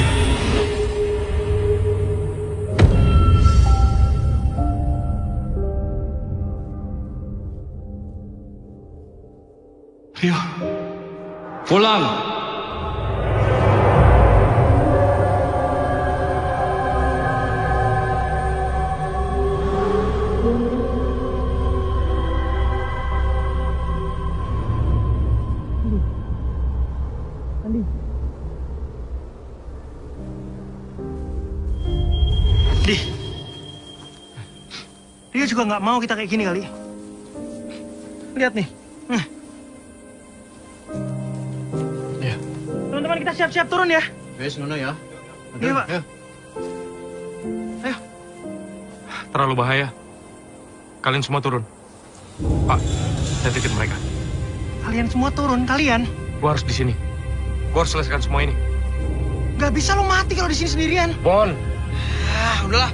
Rio. Pulang. Di. Rio juga nggak mau kita kayak gini kali. Lihat nih. Ya. Teman-teman kita siap-siap turun ya. Wes, Nono ya. Iya, Pak. Ayo. Terlalu bahaya. Kalian semua turun. Pak, saya titip mereka. Kalian semua turun, kalian. Gua harus di sini. Gua harus selesaikan semua ini. Nggak bisa lo mati kalau di sini sendirian. Bon. Udahlah.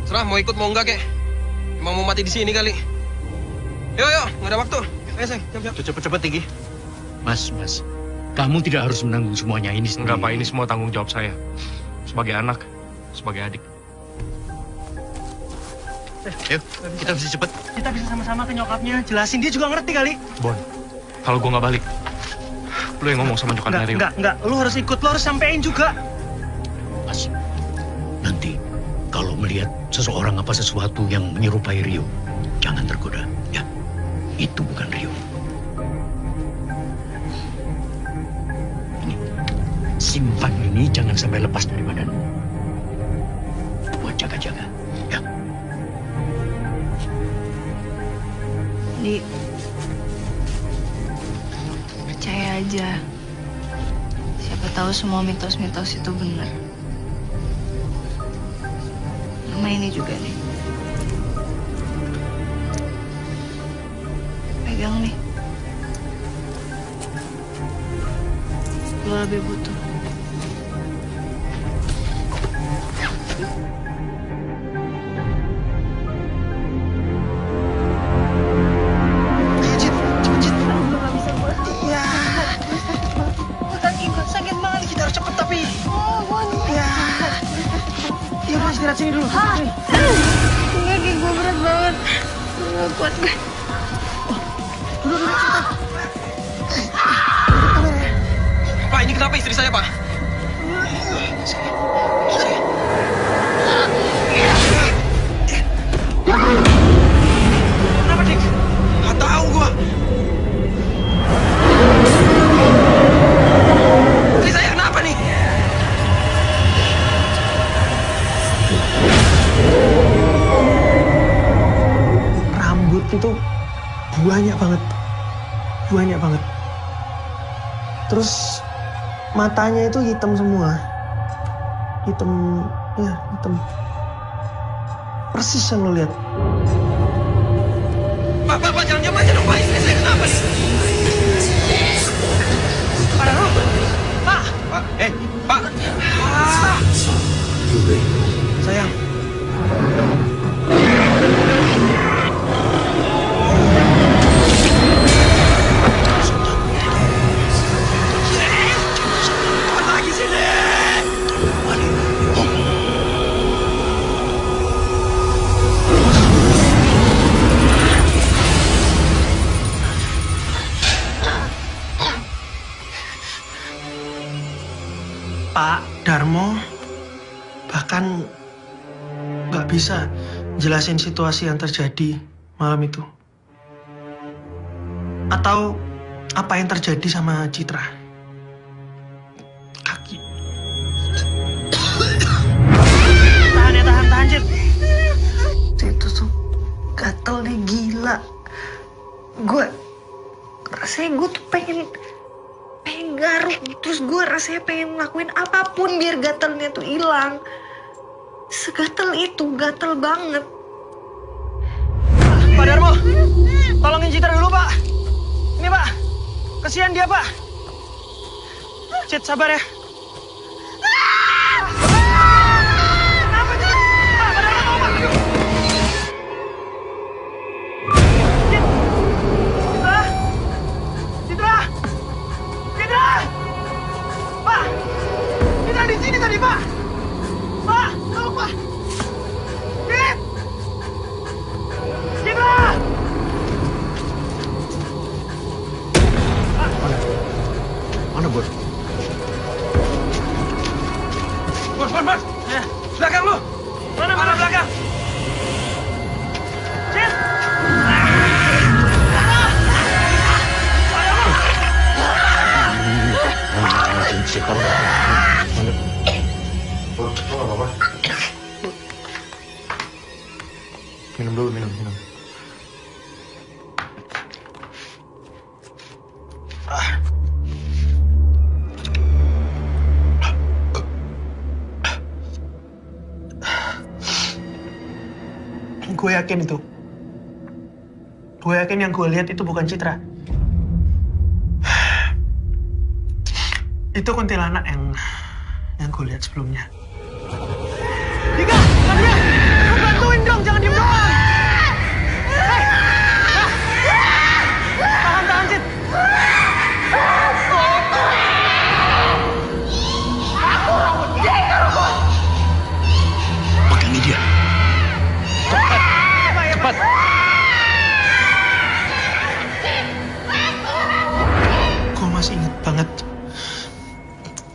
Serah mau ikut mau enggak, kek. Emang mau mati di sini kali. Yuk, nggak ada waktu. Ayo, sayang, siap. Cepet tinggi. Mas. Kamu tidak harus menanggung semuanya ini sendiri. Enggak, Pak. Ini semua tanggung jawab saya. Sebagai anak, sebagai adik. Ayo, kita mesti cepet. Kita bisa sama-sama ke nyokapnya. Jelasin, dia juga ngerti kali. Bon, kalau gua nggak balik, lu yang ngomong sama nyokapnya Rio. Enggak. Lo harus ikut, lo harus sampein juga. Mas, nanti kalau melihat seseorang apa sesuatu yang menyerupai Rio, jangan tergoda. Ya, itu bukan Rio. Ini, simpan ini jangan sampai lepas dari badanmu. Buat jaga-jaga, ya. Di, percaya aja. Siapa tahu semua mitos-mitos itu benar. Sama ini juga nih. Pegang nih. Lo lebih butuh. Sakit banget, kita harus cepet tapi. Ya udah istirahat sini dulu. Enggak, kayak gue berat banget. Gak kuat gue. Duduk. Pak, ini kenapa istri saya, Pak? Kenapa, Dik? Nggak tahu gua. Istri saya kenapa nih? Rambut itu banyak banget. Terus matanya itu hitam semua. Hitam. Persis yang lo lihat. Pak, jangan diam aja dong, Pak. Istri saya kenapa nih? Ada lo? Pak! Pak. Sayang. Darmo bahkan nggak bisa jelasin situasi yang terjadi malam itu. Atau apa yang terjadi sama Citra. Kaki. Tahan, Cit. Itu tuh gatel nih, gila. Rasanya gue tuh pengen garuk. Terus gue rasanya pengen ngelakuin apapun biar gatelnya tuh hilang. Segatel itu, gatel banget. Pak Darmo, tolongin Citra dulu, Pak. Ini, Pak. Kasihan dia, Pak. Cit, sabar ya. Kenapa, Cit? Pak Darmo, tolong, Pak. Cit. Citra. Pak. Citra di sini tadi, Pak. Pak, tolong, Pak. Cit. Citra. Mana, Bos? Bos! Ya. Belakang lu! Mana belakang? Cit. Minum dulu, minum. Gue yakin itu. Gue yakin yang gue lihat itu bukan Citra. Itu kuntilanak yang gue lihat sebelumnya. Dika, Nadia, lu bantuin dong, jangan diem doang. Tahan, Cit. Pegangi dia. Cepat. Gue masih inget banget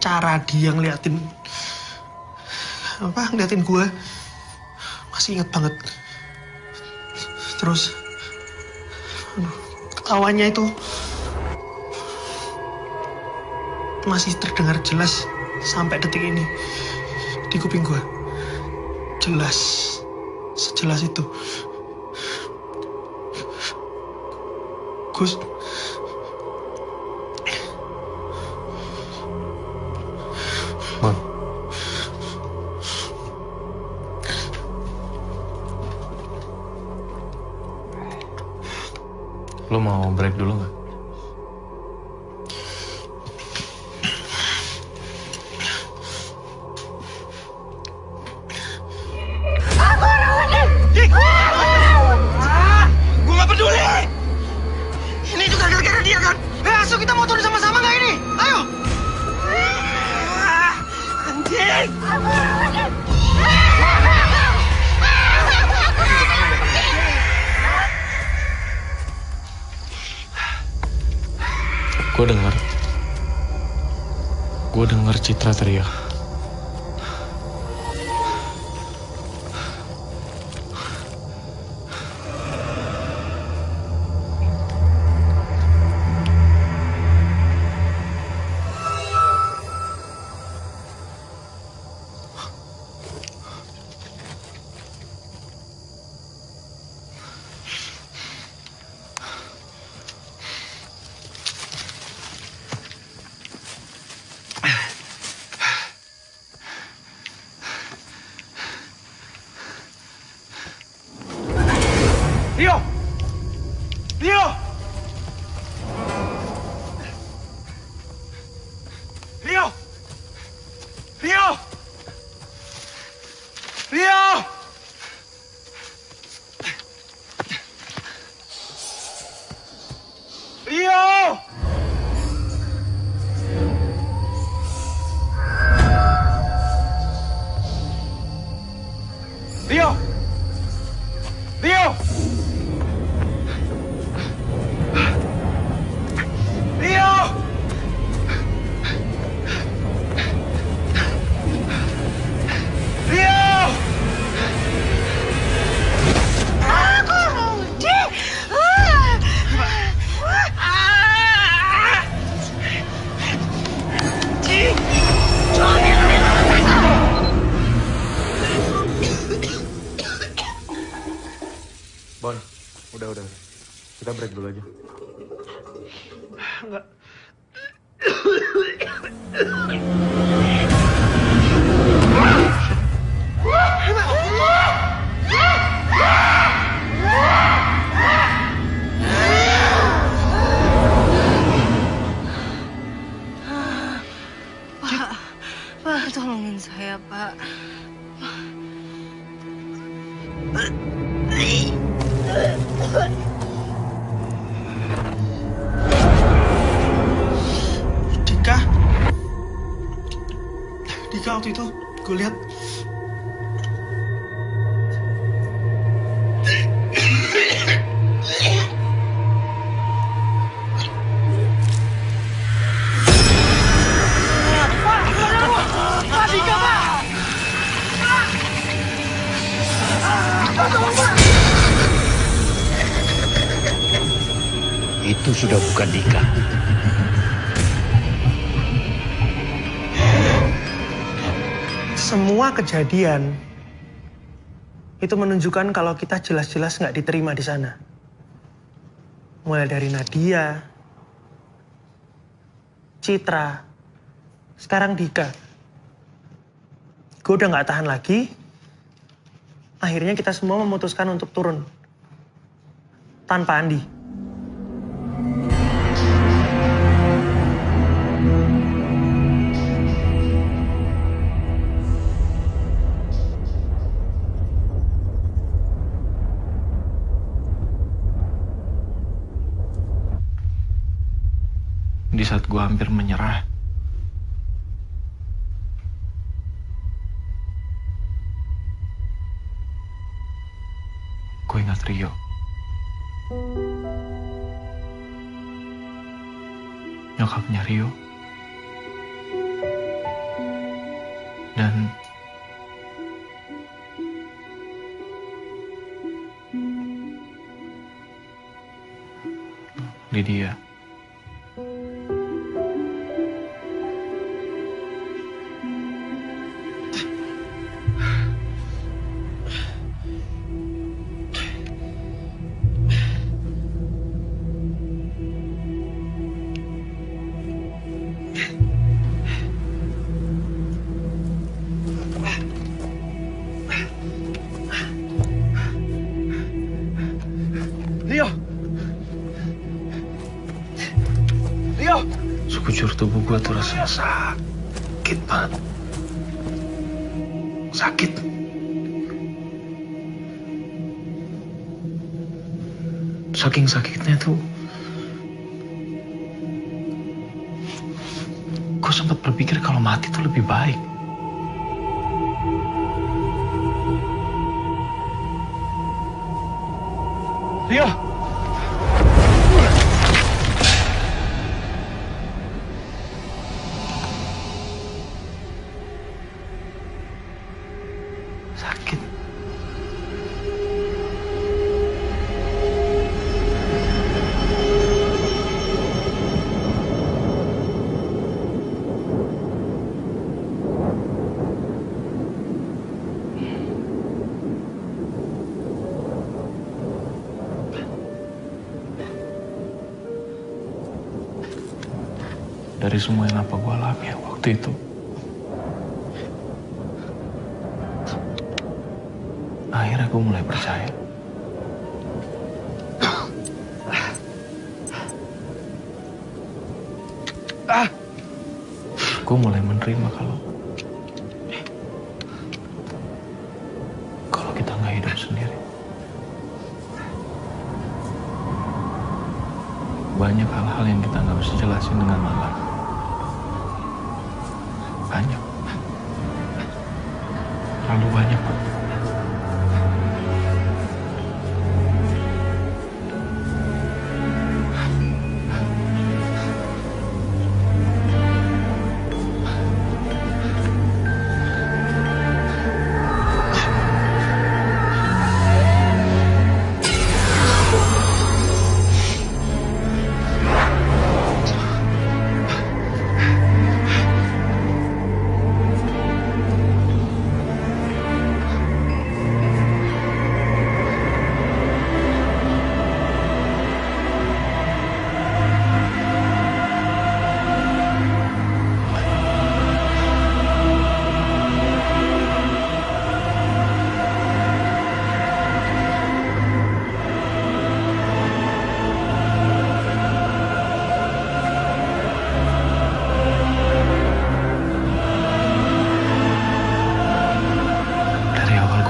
cara dia ngeliatin gue. Masih inget banget. Terus ketawanya itu masih terdengar jelas sampai detik ini di kuping gue. Jelas, sejelas itu. Gus, Mon. Lu mau break dulu nggak? gue gak peduli. Ini juga gara-gara dia kan. Ayo kita motorin sama-sama nggak ini? Ayo. Anjing. Gue denger Citra teriak. Bon, udah. Kita break dulu aja. Enggak. Pak, tolongin saya, Pak. Dika waktu itu gue lihat Itu sudah bukan Dika. semua kejadian itu menunjukkan kalau kita jelas-jelas nggak diterima di sana. Mulai dari Nadia, Citra, sekarang Dika. Gue udah nggak tahan lagi. Akhirnya kita semua memutuskan untuk turun tanpa Andi. Di saat gue hampir menyerah, gue ingat Rio. Nyokapnya Rio. Dan Lydia. Sekujur tubuh gue tuh rasanya sakit banget. Sakit. Saking sakitnya tuh, gue sempat berpikir kalau mati tuh lebih baik. Rio! Sakit. Dari semua yang apa gue alami waktu itu, akhirnya gue mulai percaya. Gue mulai menerima kalau kita nggak hidup sendiri. Banyak hal-hal yang kita nggak bisa jelasin dengan nalar. Banyak. Terlalu banyak, Pak.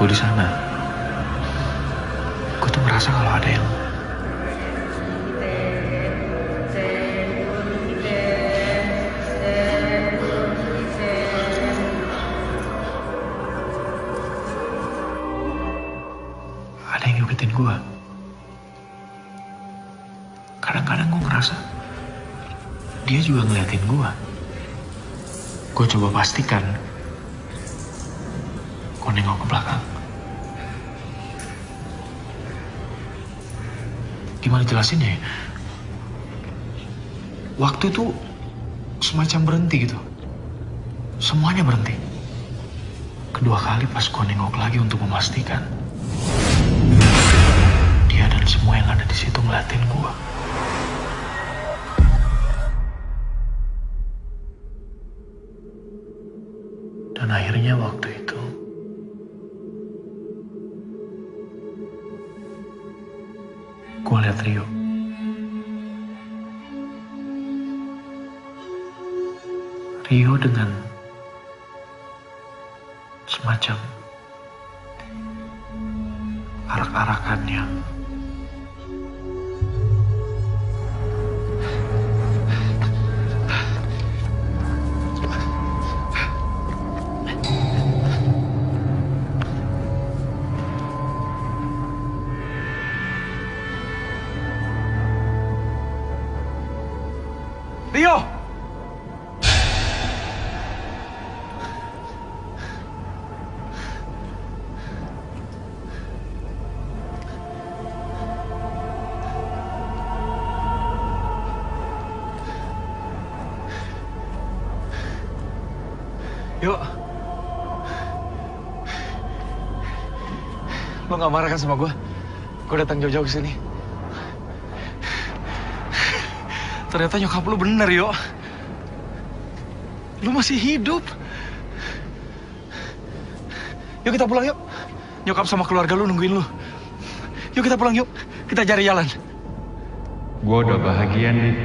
gue di sana, gue tuh ngerasa kalau ada yang ngikutin gue. Kadang-kadang gue ngerasa dia juga ngeliatin gue. Gue coba pastikan. Gue nengok ke belakang. Gimana jelasinnya ya? Waktu itu semacam berhenti gitu. Semuanya berhenti. Kedua kali pas gue nengok lagi untuk memastikan, dia dan semua yang ada di situ ngeliatin gue. Dan akhirnya waktu itu gue lihat Rio. Rio dengan semacam arak-arakannya. Rio! Yuk. Lo gak marah kan sama gue? Gue datang jauh-jauh ke sini. Ternyata nyokap lu bener, Yo. Lu masih hidup. Yuk kita pulang, yuk. Nyokap sama keluarga lu nungguin lu. Yuk kita pulang, yuk. Kita cari jalan. Gua udah bahagia nih.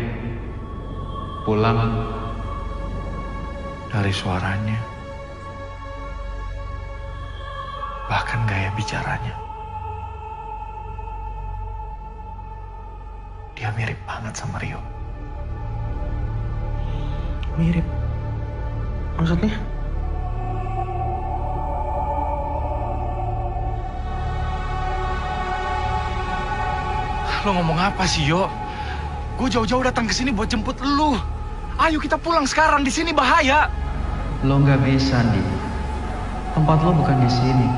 Pulang. Dari suaranya, bahkan gaya bicaranya, dia mirip banget sama Rio. Mirip? Maksudnya? Lo ngomong apa sih, Yo? Gue jauh-jauh datang ke sini buat jemput lu. Ayo kita pulang sekarang, di sini bahaya. Lo nggak bisa, Andi. Tempat lo bukan di sini.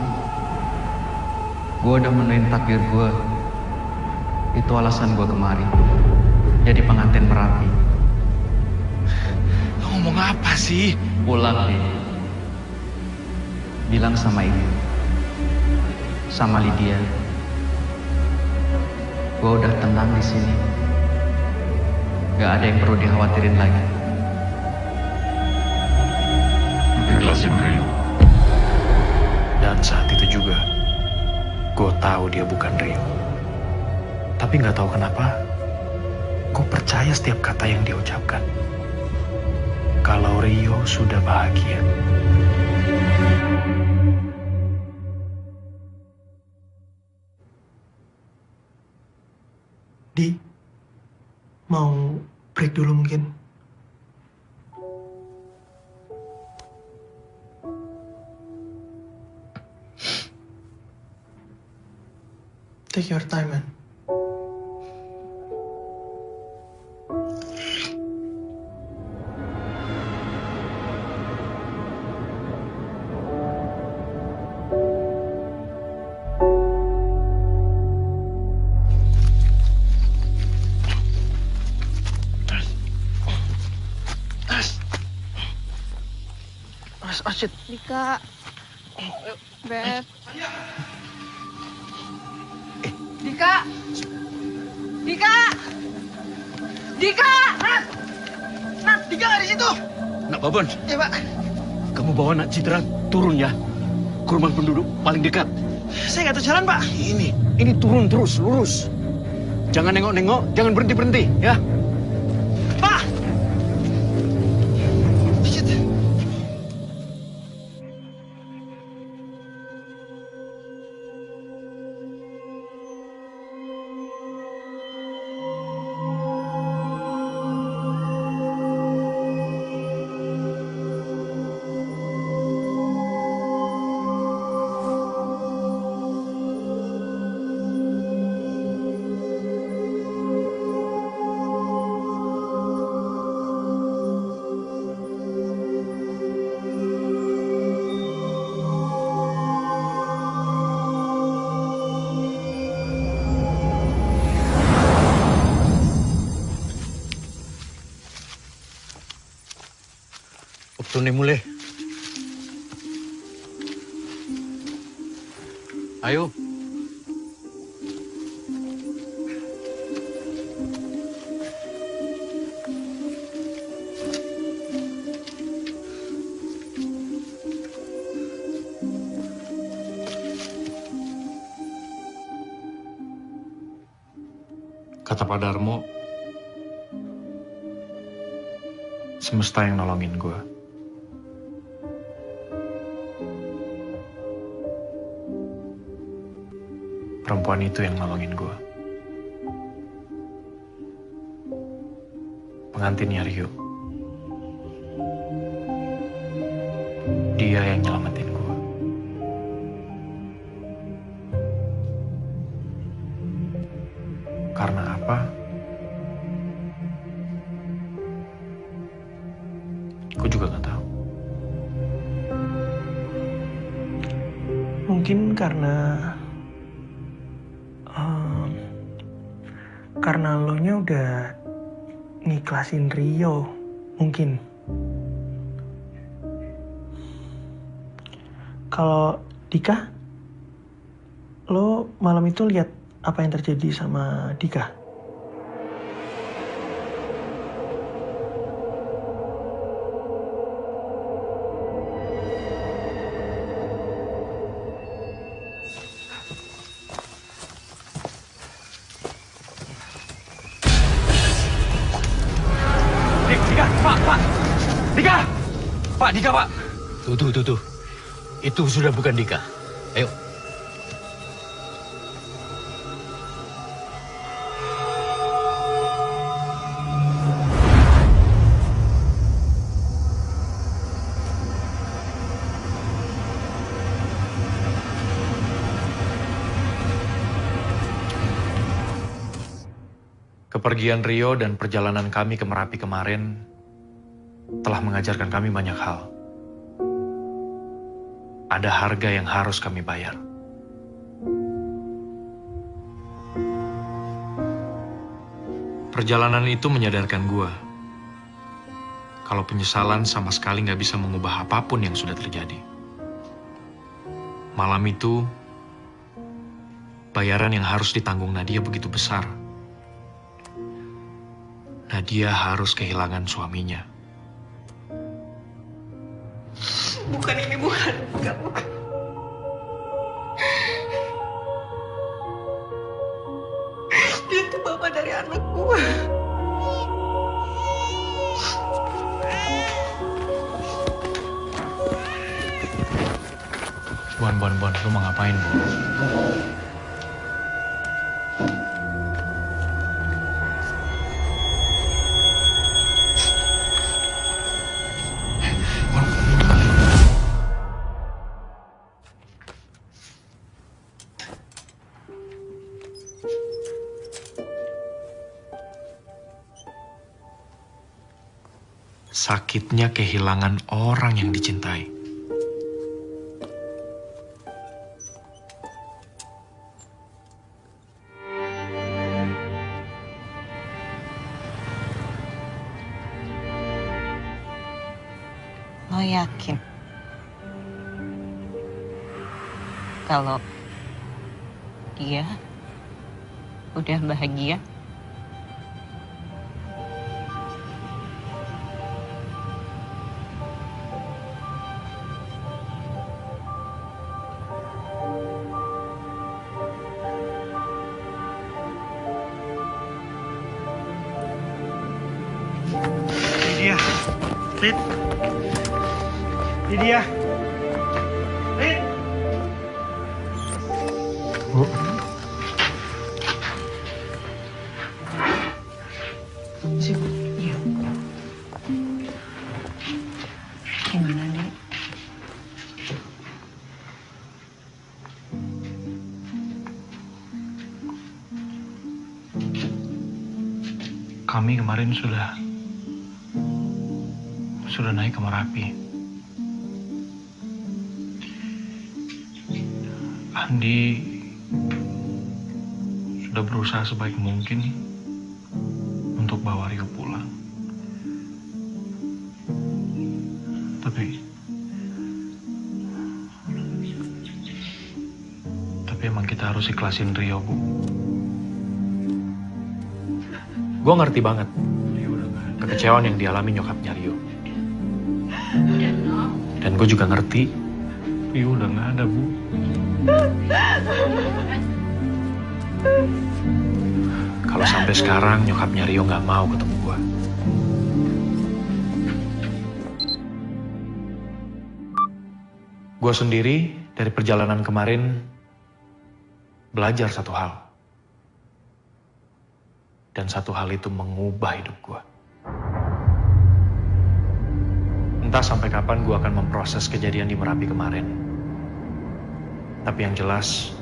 Gue udah menuin takdir gue. Itu alasan gue kemari. Jadi pengantin Merapi. Lo ngomong apa sih? Pulang, nih. Bilang sama ibu. Sama Lydia. Gue udah tenang di sini. Gak ada yang perlu dikhawatirin lagi. Jelasin Rio. Dan saat itu juga, gue tahu dia bukan Rio. Tapi nggak tahu kenapa, gue percaya setiap kata yang dia ucapkan. Kalau Rio sudah bahagia. Di, mau break dulu mungkin? Take your time, man. Shit. Dika. Beb. Dika. Dika. Dika. Nat, Dika nggak di situ. Nak Babon, Ya, Pak. kamu bawa Nak Citra turun ya. Ke rumah penduduk paling dekat. Saya nggak tahu jalan, Pak. Ini turun terus, lurus. Jangan nengok-nengok, jangan berhenti-berhenti ya. Pak! Shit. Waktu ini mulai. Ayo. Kata Pak Darmo, semesta yang nolongin gue. Perempuan itu yang nolongin gue. Pengantinnya Rio. Dia yang nyelamatin gue. Karena apa? Gue juga gak tahu. Mungkin karena lo nya udah ngiklasin Rio, mungkin. Kalau Dika, lo malam itu lihat apa yang terjadi sama Dika? Pak, Dika, Pak. Tuh. Itu sudah bukan Dika. Ayo. Kepergian Rio dan perjalanan kami ke Merapi kemarin telah mengajarkan kami banyak hal. Ada harga yang harus kami bayar. Perjalanan itu menyadarkan gue kalau penyesalan sama sekali nggak bisa mengubah apapun yang sudah terjadi. Malam itu, bayaran yang harus ditanggung Nadia begitu besar. Nadia harus kehilangan suaminya. Bukan. Enggak, bukan. Dia tuh bapak dari anak gue. Bon, lu mau ngapain, Bon? Sakitnya kehilangan orang yang dicintai. Lo yakin kalau dia udah bahagia? Lydia. Lid. Bu. Iya. Gimana, Dik? Kami kemarin sudah naik ke Merapi. Andi sudah berusaha sebaik mungkin untuk bawa Rio pulang. Tapi Tapi emang kita harus ikhlasin Rio, Bu. Gue ngerti banget kekecewaan yang dialami nyokapnya Rio. Dan gue juga ngerti Rio udah gak ada, Bu. Kalau sampai sekarang nyokapnya Rio gak mau ketemu gue. Gue sendiri dari perjalanan kemarin belajar satu hal. Dan satu hal itu mengubah hidup gue. Entah sampai kapan gue akan memproses kejadian di Merapi kemarin. Tapi yang jelas,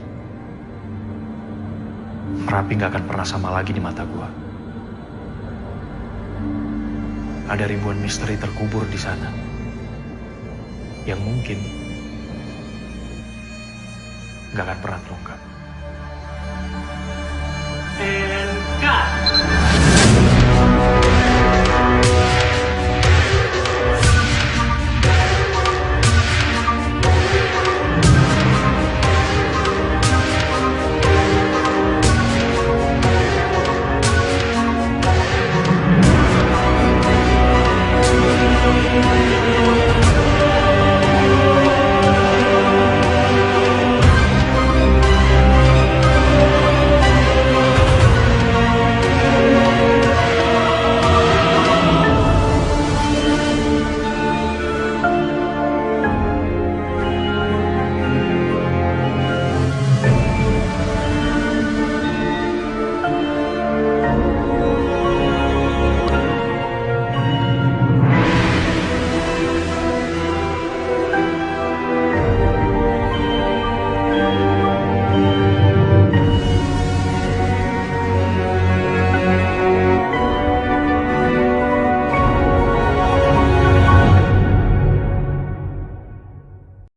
Merapi gak akan pernah sama lagi di mata gue. Ada ribuan misteri terkubur di sana. Yang mungkin gak akan pernah terungkap. And cut!